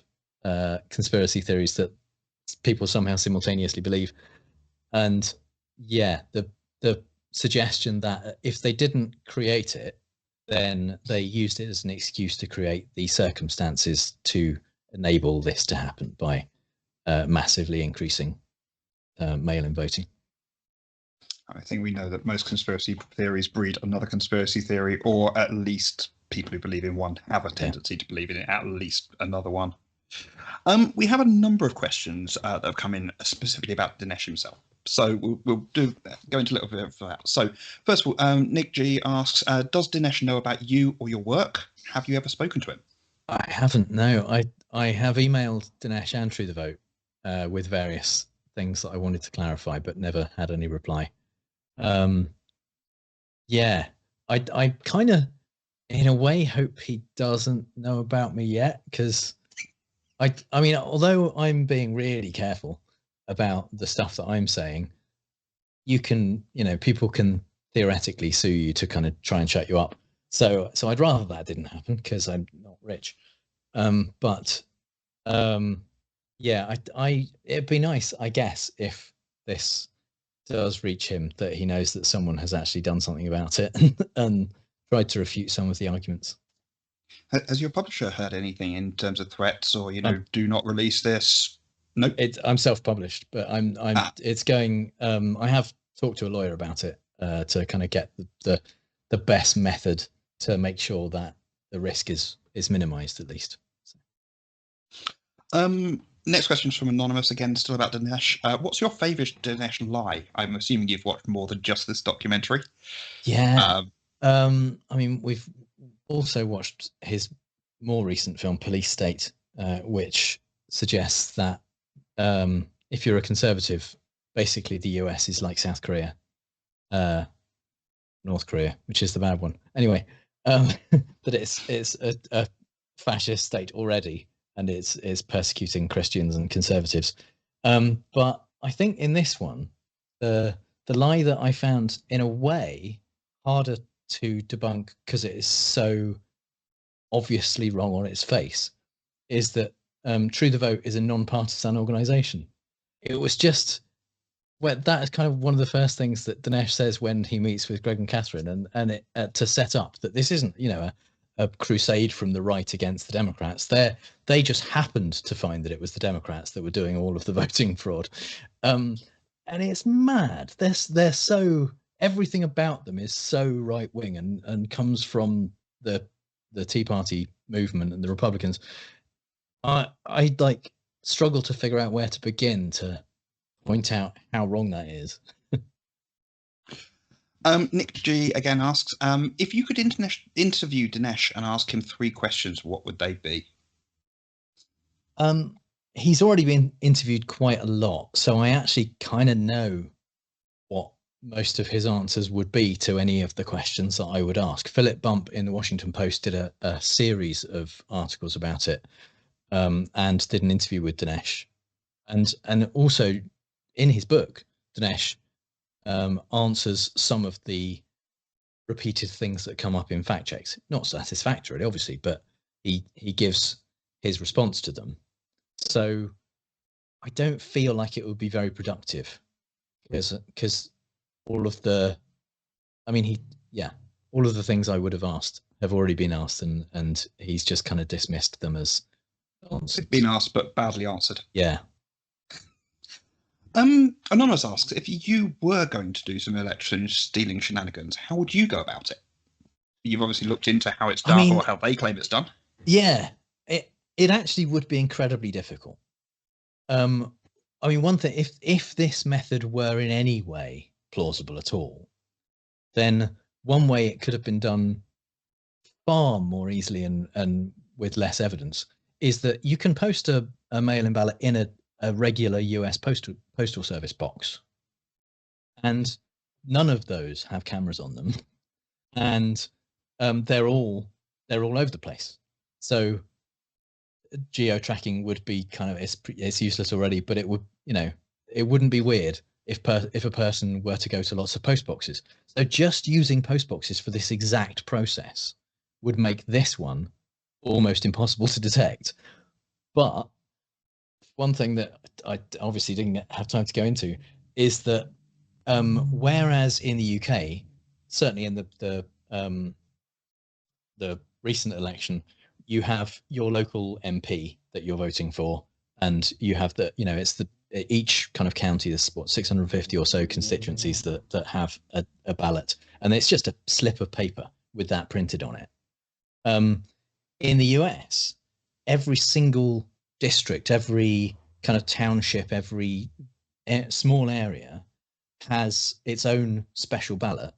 [SPEAKER 2] conspiracy theories that people somehow simultaneously believe. And yeah, the suggestion that if they didn't create it, then they used it as an excuse to create the circumstances to enable this to happen by massively increasing mail-in voting.
[SPEAKER 1] I think we know that most conspiracy theories breed another conspiracy theory, or at least people who believe in one have a tendency to believe in at least another one. We have a number of questions that have come in specifically about Dinesh himself. So we'll go into a little bit of that. So first of all, Nick G asks, does Dinesh know about you or your work? Have you ever spoken to him?
[SPEAKER 2] I haven't, no. I have emailed Dinesh and True the Vote with various things that I wanted to clarify, but never had any reply. Yeah, I kind of, in a way, hope he doesn't know about me yet, because I mean, although I'm being really careful about the stuff that I'm saying, people can theoretically sue you to kind of try and shut you up. So I'd rather that didn't happen, because I'm not rich. Yeah, it'd be nice, I guess, if this does reach him, that he knows that someone has actually done something about it and tried to refute some of the arguments.
[SPEAKER 1] Has your publisher heard anything in terms of threats or, do not release this? Nope.
[SPEAKER 2] I'm self-published, but it's going. I have talked to a lawyer about it to kind of get the best method to make sure that the risk is minimized at least.
[SPEAKER 1] So. Next question is from Anonymous, again, still about Dinesh. What's your favourite Dinesh lie? I'm assuming you've watched more than just this documentary.
[SPEAKER 2] Yeah. I mean, we've also watched his more recent film, Police State, which suggests that if you're a conservative, basically the US is like South Korea, North Korea, which is the bad one. Anyway, that it's a fascist state already, and it's persecuting Christians and conservatives. But I think in this one, the lie that I found in a way harder to debunk, because it is so obviously wrong on its face, is that True the Vote is a non-partisan organisation. It was just, well, that is kind of one of the first things that Dinesh says when he meets with Greg and Catherine, and it, to set up that this isn't, a crusade from the right against the Democrats. They just happened to find that it was the Democrats that were doing all of the voting fraud. and it's mad. They're so, everything about them is so right wing and comes from the Tea Party movement and the Republicans. I like struggle to figure out where to begin to point out how wrong that is.
[SPEAKER 1] Nick G again asks, if you could interview Dinesh and ask him 3 questions, what would they be?
[SPEAKER 2] He's already been interviewed quite a lot, so I actually kind of know what most of his answers would be to any of the questions that I would ask. Philip Bump in the Washington Post did a series of articles about it, and did an interview with Dinesh, and also in his book, Dinesh answers some of the repeated things that come up in fact checks. Not satisfactorily, obviously, but he gives his response to them. So I don't feel like it would be very productive because all of the, I mean, all of the things I would have asked have already been asked, and he's just kind of dismissed them as nonsense.
[SPEAKER 1] Been asked but badly answered.
[SPEAKER 2] Yeah.
[SPEAKER 1] Anonymous asks, if you were going to do some election stealing shenanigans, how would you go about it? You've obviously looked into how it's done, or how they claim it's done.
[SPEAKER 2] Yeah, it actually would be incredibly difficult. I mean, one thing, if this method were in any way plausible at all, then one way it could have been done far more easily and with less evidence is that you can post a mail-in ballot in a regular US postal service box, and none of those have cameras on them, and they're all over the place. So geo tracking would be kind of, it's useless already, but it would, it wouldn't be weird if a person were to go to lots of post boxes. So just using post boxes for this exact process would make this one almost impossible to detect. But one thing that I obviously didn't have time to go into is that whereas in the UK, certainly in the recent election, you have your local MP that you're voting for, and you have it's each kind of county, there's 650 or so constituencies that have a ballot, and it's just a slip of paper with that printed on it. In the US, every single district, every kind of township, every small area has its own special ballot,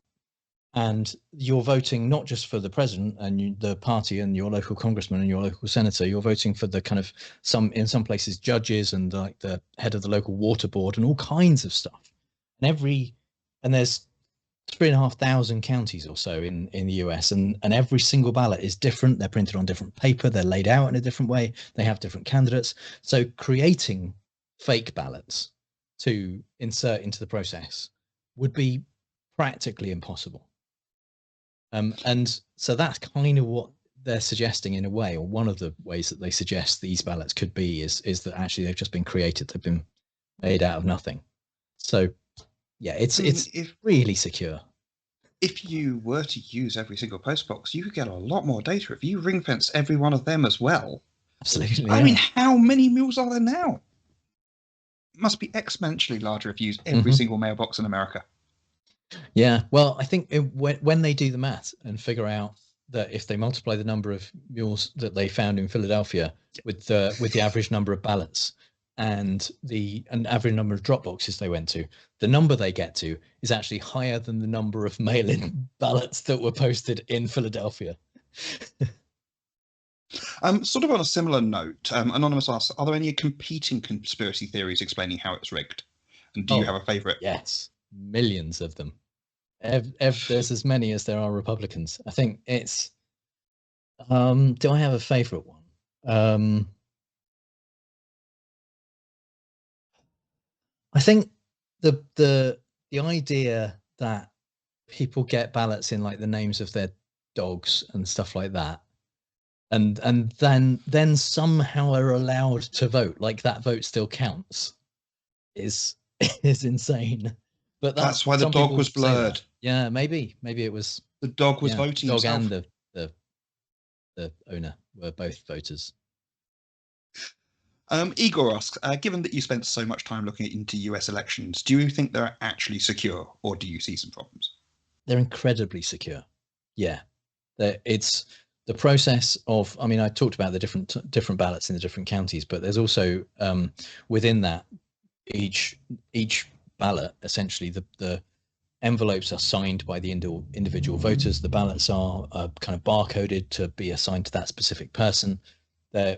[SPEAKER 2] and you're voting not just for the president and the party and your local congressman and your local senator. You're voting for the kind of in some places judges and like the head of the local water board and all kinds of stuff. And there's 3,500 counties or so in the US, and every single ballot is different. They're printed on different paper. They're laid out in a different way. They have different candidates. So creating fake ballots to insert into the process would be practically impossible. And so that's kind of what they're suggesting in a way, or one of the ways that they suggest these ballots could be is that actually they've just been created. They've been made out of nothing. So yeah, it's really secure.
[SPEAKER 1] If you were to use every single post box, you could get a lot more data if you ring fence every one of them as well.
[SPEAKER 2] Absolutely.
[SPEAKER 1] I mean, how many mules are there now? It must be exponentially larger if you use every single mailbox in America.
[SPEAKER 2] Yeah, well, I think when they do the math and figure out that if they multiply the number of mules that they found in Philadelphia with the average number of ballots and the average number of drop boxes they went to, the number they get to is actually higher than the number of mail-in ballots that were posted in Philadelphia.
[SPEAKER 1] Sort of on a similar note, Anonymous asks, are there any competing conspiracy theories explaining how it's rigged? And do you have a favourite?
[SPEAKER 2] Yes, millions of them. There's as many as there are Republicans. I think it's. Do I have a favourite one? I think the idea that people get ballots in like the names of their dogs and stuff like that, and then somehow are allowed to vote, like that vote still counts, is insane. But
[SPEAKER 1] that's why the dog was blurred.
[SPEAKER 2] Yeah, maybe it was
[SPEAKER 1] the dog was voting.
[SPEAKER 2] The dog
[SPEAKER 1] himself.
[SPEAKER 2] And the owner were both voters.
[SPEAKER 1] Igor asks, given that you spent so much time looking into US elections, do you think they're actually secure, or do you see some problems?
[SPEAKER 2] They're incredibly secure. Yeah, it's the process of. I mean, I talked about the different ballots in the different counties, but there's also within that each ballot, essentially the envelopes are signed by the individual voters. The ballots are kind of barcoded to be assigned to that specific person.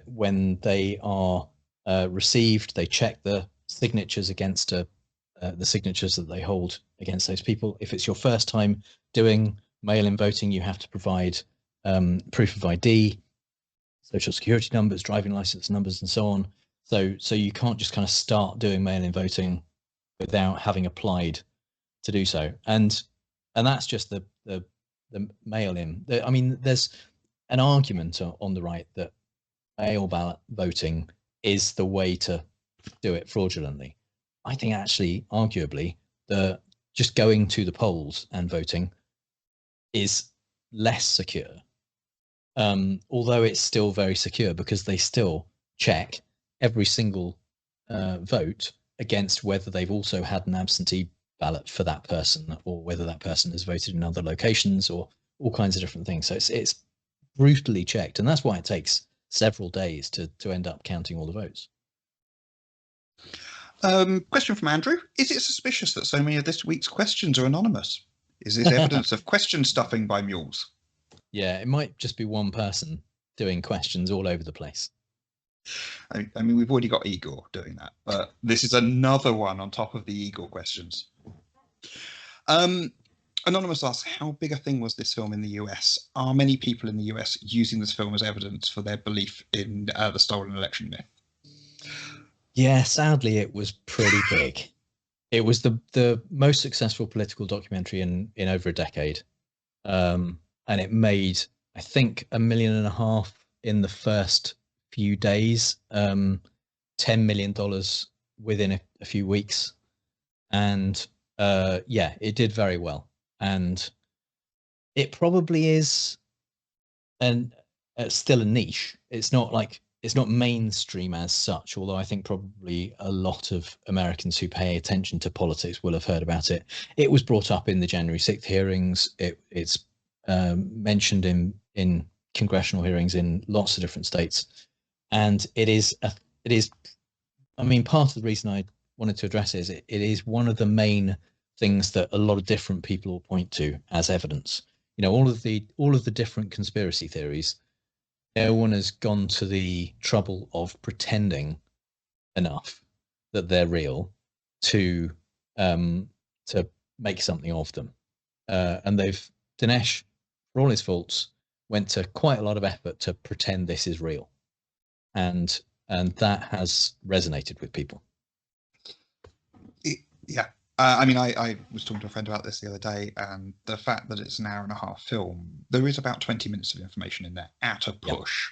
[SPEAKER 2] When they are received, they check the signatures against the signatures that they hold against those people. If it's your first time doing mail-in voting, you have to provide proof of ID, social security numbers, driving license numbers, and so on. So you can't just kind of start doing mail-in voting without having applied to do so. And that's just the mail-in. I mean, there's an argument on the right that mail ballot voting is the way to do it fraudulently. I think actually, arguably, the just going to the polls and voting is less secure. Although it's still very secure because they still check every single vote against whether they've also had an absentee ballot for that person or whether that person has voted in other locations or all kinds of different things. So it's brutally checked, and that's why it takes several days to end up counting all the votes.
[SPEAKER 1] Question from Andrew. Is it suspicious that so many of this week's questions are anonymous? Is this evidence of question stuffing by Mules?
[SPEAKER 2] Yeah, it might just be one person doing questions all over the place.
[SPEAKER 1] I mean, we've already got Igor doing that, but this is another one on top of the Igor questions. Anonymous asks, how big a thing was this film in the US? Are many people in the US using this film as evidence for their belief in the stolen election myth?
[SPEAKER 2] Yeah, sadly, it was pretty big. It was the most successful political documentary in over a decade. And it made, I think, $1.5 million in the first few days, $10 million within a few weeks. And yeah, it did very well. And it probably is still a niche. It's not mainstream as such, although I think probably a lot of Americans who pay attention to politics will have heard about it. It was brought up in the January 6th hearings. It's mentioned in congressional hearings in lots of different states, and it is. I mean, part of the reason I wanted to address it is it is one of the main things that a lot of different people will point to as evidence. You know, all of the different conspiracy theories. No one has gone to the trouble of pretending enough that they're real to make something of them. And Dinesh, for all his faults, went to quite a lot of effort to pretend this is real, and that has resonated with people.
[SPEAKER 1] Yeah. I mean, I was talking to a friend about this the other day, and the fact that it's an hour and a half film, there is about 20 minutes of information in there at a push.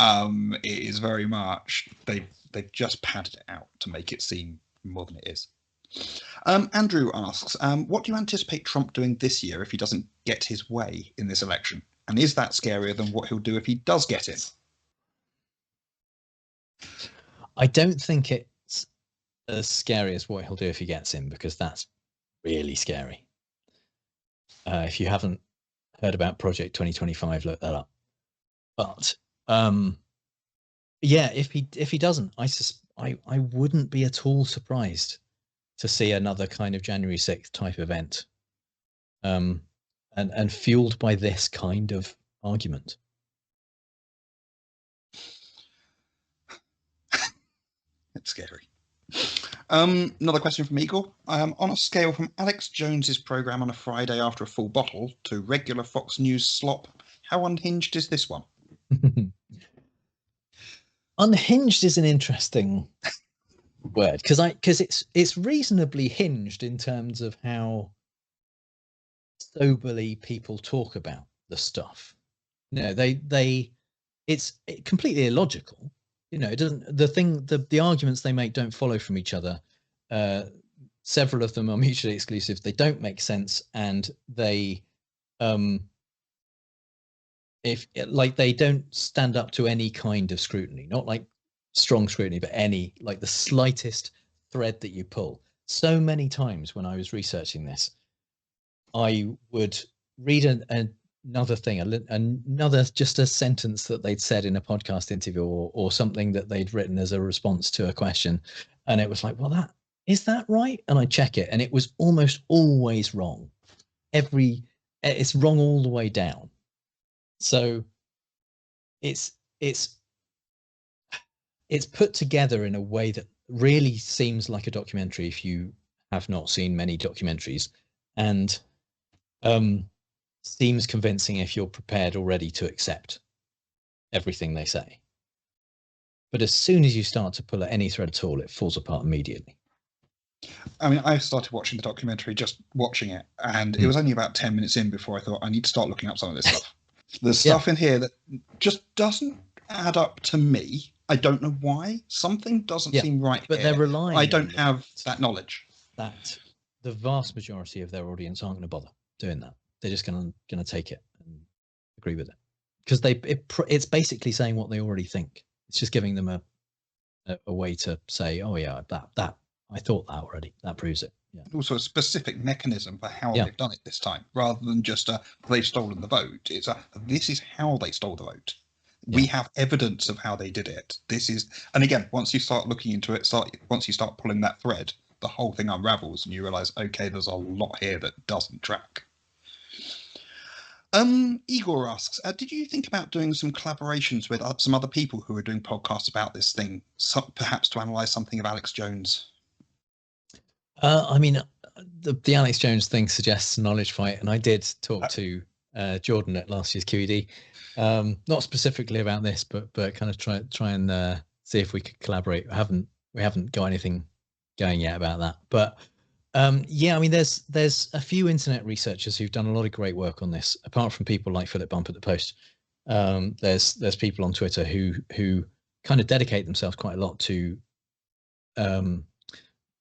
[SPEAKER 1] It is very much, they've just padded it out to make it seem more than it is. Andrew asks, what do you anticipate Trump doing this year if he doesn't get his way in this election? And is that scarier than what he'll do if he does get in?
[SPEAKER 2] I don't think it's as scary as what he'll do if he gets in, because that's really scary. If you haven't heard about Project 2025, look that up. But yeah, if he doesn't, I wouldn't be at all surprised to see another kind of January 6th type event, and fueled by this kind of argument.
[SPEAKER 1] It's scary. Another question from Igor. On a scale from Alex Jones's program on a Friday after a full bottle to regular Fox News slop, how unhinged is this one?
[SPEAKER 2] Unhinged is an interesting word, because it's reasonably hinged in terms of how soberly people talk about the stuff. You know, it's completely illogical. You know, it doesn't. The arguments they make don't follow from each other. Several of them are mutually exclusive. They don't make sense, and they they don't stand up to any kind of scrutiny. Not like strong scrutiny, but any, like the slightest thread that you pull. So many times when I was researching this, I would read another thing, another just a sentence that they'd said in a podcast interview, or something that they'd written as a response to a question, and it was like, well, is that right? And I check it, and it was almost always wrong. It's wrong all the way down. So it's put together in a way that really seems like a documentary if you have not seen many documentaries, and seems convincing if you're prepared already to accept everything they say. But as soon as you start to pull at any thread at all, it falls apart immediately.
[SPEAKER 1] I mean, I started watching the documentary, just watching it, and it was only about 10 minutes in before I thought I need to start looking up some of this stuff. There's stuff in here that just doesn't add up to me. I don't know why. Something doesn't seem right.
[SPEAKER 2] But
[SPEAKER 1] here.
[SPEAKER 2] they're relying.
[SPEAKER 1] I don't have that knowledge.
[SPEAKER 2] That the vast majority of their audience aren't going to bother doing that. They're just going to take it and agree with it, because it's basically saying what they already think. It's just giving them a way to say, oh yeah, that I thought that already. That proves it. Yeah.
[SPEAKER 1] Also a specific mechanism for how they've done it this time, rather than just they've stolen the vote. It's this is how they stole the vote. Yeah. We have evidence of how they did it. This is, and again, once you start looking into it, once you start pulling that thread, the whole thing unravels, and you realise, okay, there's a lot here that doesn't track. Igor asks, did you think about doing some collaborations with some other people who are doing podcasts about this thing, perhaps to analyse something of Alex Jones?
[SPEAKER 2] I mean, the Alex Jones thing suggests a knowledge fight, and I did talk to Jordan at last year's QED, not specifically about this, but kind of try and see if we could collaborate. We haven't got anything going yet about that, but yeah, I mean, there's a few internet researchers who've done a lot of great work on this. Apart from people like Philip Bump at the Post, there's people on Twitter who kind of dedicate themselves quite a lot to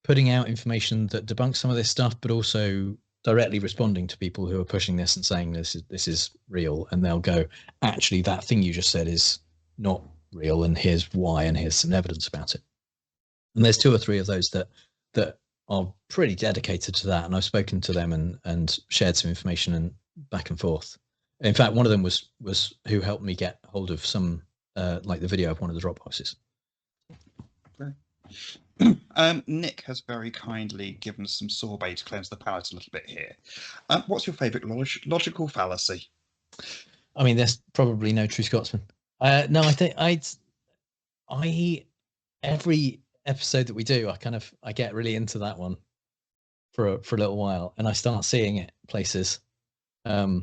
[SPEAKER 2] putting out information that debunks some of this stuff, but also directly responding to people who are pushing this and saying this is real, and they'll go, actually, that thing you just said is not real, and here's why, and here's some evidence about it. And there's 2 or 3 of those that are pretty dedicated to that, and I've spoken to them and shared some information and back and forth. In fact, one of them was who helped me get hold of some like the video of one of the drop boxes.
[SPEAKER 1] Nick has very kindly given us some sorbet to cleanse the palate a little bit here. What's your favourite logical fallacy?
[SPEAKER 2] I mean, there's probably no true Scotsman. No, I think every episode that we do, I get really into that one for a little while, and I start seeing it places for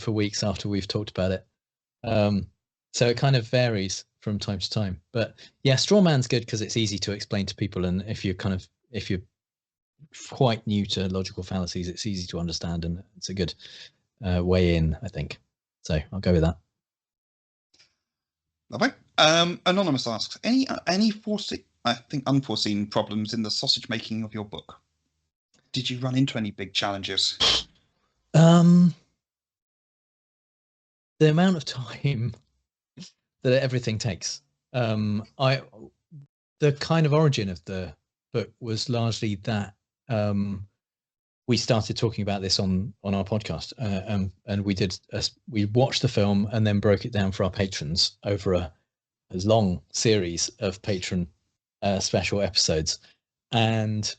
[SPEAKER 2] weeks after we've talked about it. So it kind of varies from time to time. But yeah, straw man's good because it's easy to explain to people, and if you're quite new to logical fallacies, it's easy to understand, and it's a good way in, I think. So I'll go with that.
[SPEAKER 1] Lovely. Anonymous asks, any unforeseen problems in the sausage making of your book? Did you run into any big challenges?
[SPEAKER 2] The amount of time that everything takes. The kind of origin of the book was largely that we started talking about this on our podcast, and we watched the film and then broke it down for our patrons over a long series of patron special episodes. And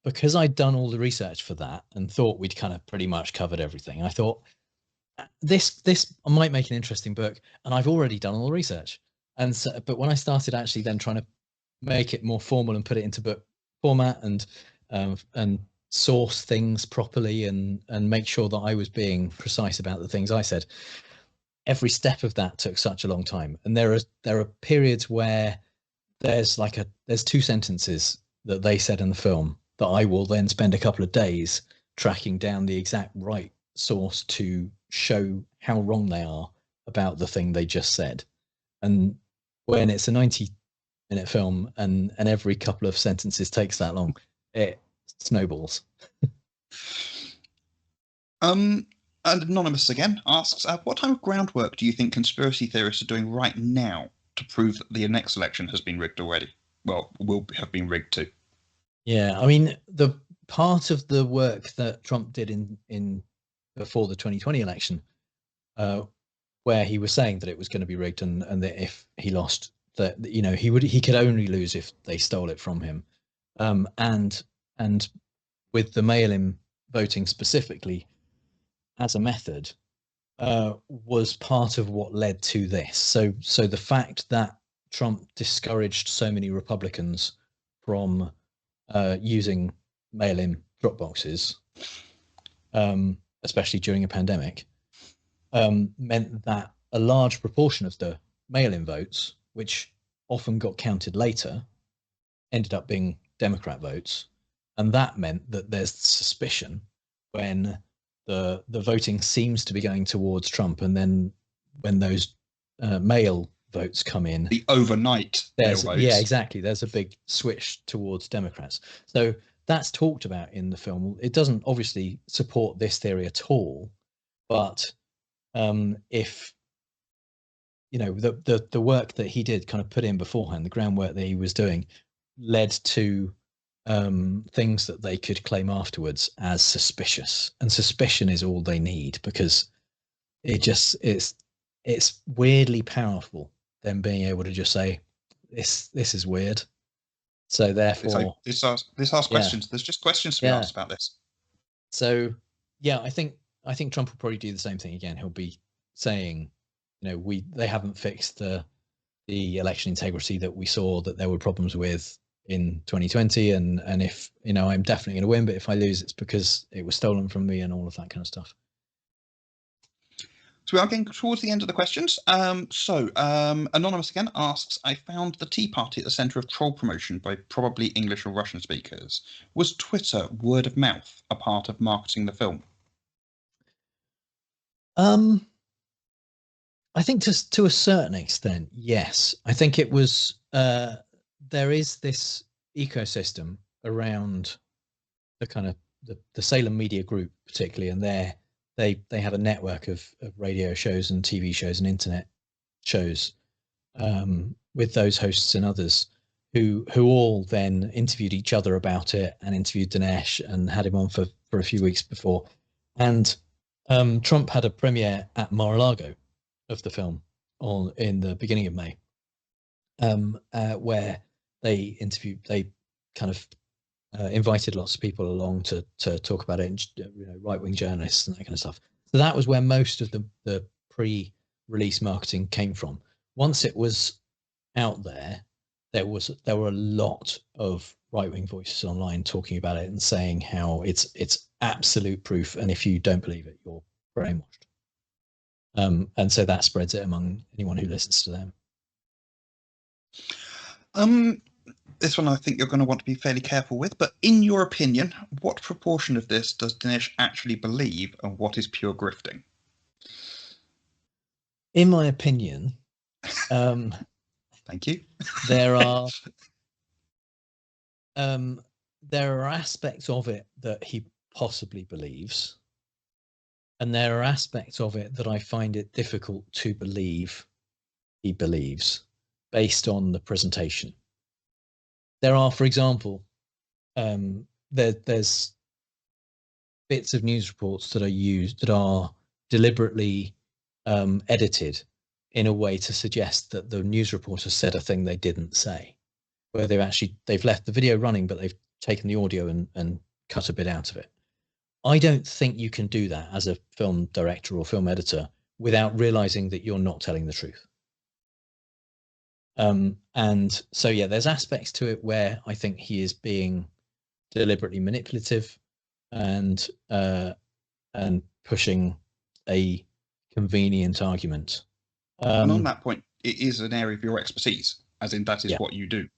[SPEAKER 2] because I'd done all the research for that and thought we'd kind of pretty much covered everything, I thought this might make an interesting book, and I've already done all the research. And so, but when I started actually then trying to make it more formal and put it into book format and source things properly and make sure that I was being precise about the things I said, every step of that took such a long time. And there are periods where there's 2 sentences that they said in the film that I will then spend a couple of days tracking down the exact right source to show how wrong they are about the thing they just said. And when it's a 90-minute film and every couple of sentences takes that long, it snowballs.
[SPEAKER 1] And Anonymous again asks, what type of groundwork do you think conspiracy theorists are doing right now to prove that the next election has been rigged already. Well, will have been rigged too.
[SPEAKER 2] Yeah, I mean, the part of the work that Trump did in before the 2020 election, where he was saying that it was going to be rigged and that if he lost, that he could only lose if they stole it from him, and with the mail-in voting specifically as a method, was part of what led to this. So the fact that Trump discouraged so many Republicans from using mail-in drop boxes, especially during a pandemic, meant that a large proportion of the mail-in votes, which often got counted later, ended up being Democrat votes, and that meant that there's suspicion when the voting seems to be going towards Trump, and then when those mail votes come in,
[SPEAKER 1] the overnight mail votes.
[SPEAKER 2] Yeah, exactly. There's a big switch towards Democrats. So that's talked about in the film. It doesn't obviously support this theory at all, but if the work that he did kind of put in beforehand, the groundwork that he was doing, led to things that they could claim afterwards as suspicious, and suspicion is all they need, because it's weirdly powerful, them being able to just say this is weird. So therefore,
[SPEAKER 1] this asks questions. There's just questions to be asked about this.
[SPEAKER 2] So yeah, I think Trump will probably do the same thing again. He'll be saying, they haven't fixed the election integrity that we saw that there were problems with in 2020, and if I'm definitely going to win, but if I lose, it's because it was stolen from me, and all of that kind of stuff.
[SPEAKER 1] So we are getting towards the end of the questions. Anonymous again asks, I found the Tea Party at the centre of troll promotion by probably English or Russian speakers. Was Twitter word of mouth a part of marketing the film?
[SPEAKER 2] I think to a certain extent, yes. I think it was, there is this ecosystem around the kind of the Salem Media Group particularly, and they have a network of radio shows and TV shows and internet shows, with those hosts and others who all then interviewed each other about it, and interviewed Dinesh and had him on for a few weeks before. And Trump had a premiere at Mar-a-Lago of the film in the beginning of May, where they kind of invited lots of people along to talk about it, and right-wing journalists and that kind of stuff. So that was where most of the pre-release marketing came from. Once it was out there, there were a lot of right-wing voices online talking about it and saying how it's absolute proof, and if you don't believe it, you're brainwashed. And so that spreads it among anyone who listens to them.
[SPEAKER 1] This one I think you're going to want to be fairly careful with, but in your opinion, what proportion of this does Dinesh actually believe, and what is pure grifting?
[SPEAKER 2] In my opinion,
[SPEAKER 1] thank you.
[SPEAKER 2] There are aspects of it that he possibly believes, and there are aspects of it that I find it difficult to believe he believes based on the presentation. There are, for example, there's bits of news reports that are deliberately edited in a way to suggest that the news reporter said a thing they didn't say, where they've left the video running, but they've taken the audio and cut a bit out of it. I don't think you can do that as a film director or film editor without realizing that you're not telling the truth. And so, yeah, there's aspects to it where I think he is being deliberately manipulative and pushing a convenient argument.
[SPEAKER 1] And on that point, it is an area of your expertise, as in that is what you do.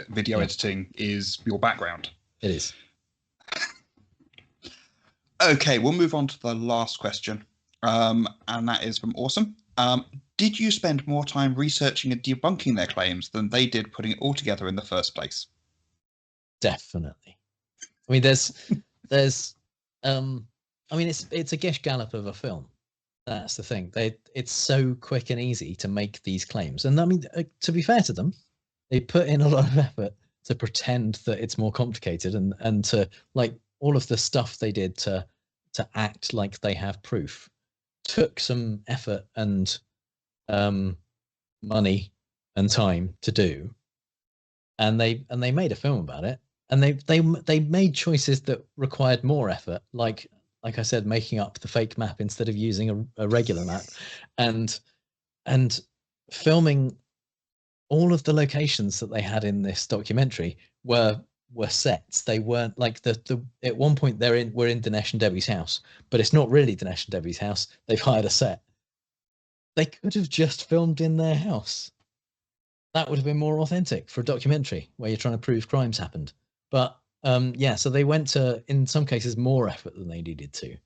[SPEAKER 1] Video editing is your background.
[SPEAKER 2] It is.
[SPEAKER 1] Okay, we'll move on to the last question, and that is from Awesome. Did you spend more time researching and debunking their claims than they did putting it all together in the first place?
[SPEAKER 2] Definitely. I mean, there's I mean, it's a Gish Gallop of a film. That's the thing. It's so quick and easy to make these claims. And I mean, to be fair to them, they put in a lot of effort to pretend that it's more complicated, and to, like, all of the stuff they did to act like they have proof took some effort and money and time to do. And they made a film about it, and they made choices that required more effort, like I said, making up the fake map instead of using a regular map, and filming all of the locations that they had in this documentary were sets. They weren't like the at one point we're in Dinesh and Debbie's house, but it's not really Dinesh and Debbie's house. They've hired a set. They could have just filmed in their house. That would have been more authentic for a documentary where you're trying to prove crimes happened. But yeah, so they went to, in some cases, more effort than they needed to.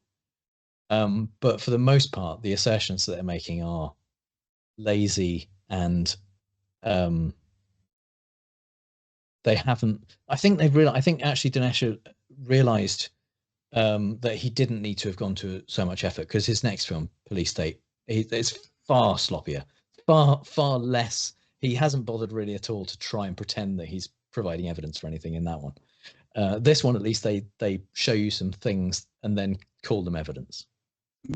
[SPEAKER 2] But for the most part, the assertions that they're making are lazy, and they haven't. I think they've realized. I think actually Dinesh realized that he didn't need to have gone to so much effort, because his next film, Police State, it's far sloppier, far less. He hasn't bothered really at all to try and pretend that he's providing evidence for anything in that one. This one, at least, they show you some things and then call them evidence.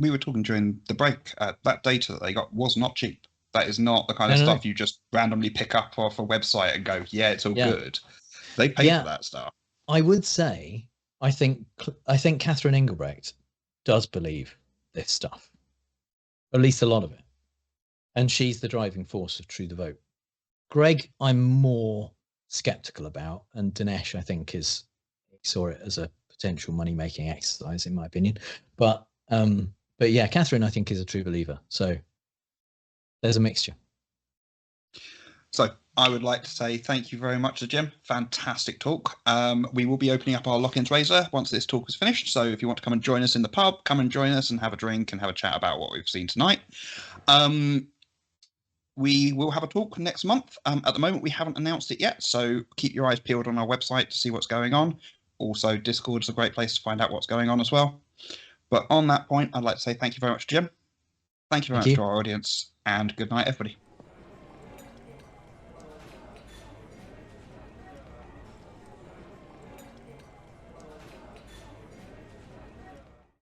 [SPEAKER 1] We were talking during the break. That data that they got was not cheap. That is not the kind of stuff you just randomly pick up off a website and go, yeah, it's all good. They paid for that stuff.
[SPEAKER 2] I would say, I think Catherine Engelbrecht does believe this stuff, at least a lot of it, and she's the driving force of True the Vote. Greg, I'm more skeptical about, and Dinesh, I think, saw it as a potential money-making exercise, in my opinion. But yeah, Catherine, I think, is a true believer. So there's a mixture.
[SPEAKER 1] So I would like to say thank you very much to Jim. Fantastic talk. We will be opening up our lock-ins razor once this talk is finished. So if you want to come and join us in the pub, come and join us and have a drink and have a chat about what we've seen tonight. We will have a talk next month. At the moment, we haven't announced it yet, so keep your eyes peeled on our website to see what's going on. Also, Discord is a great place to find out what's going on as well. But on that point, I'd like to say thank you very much, Jim. Thank you very much to our audience, and good night, everybody.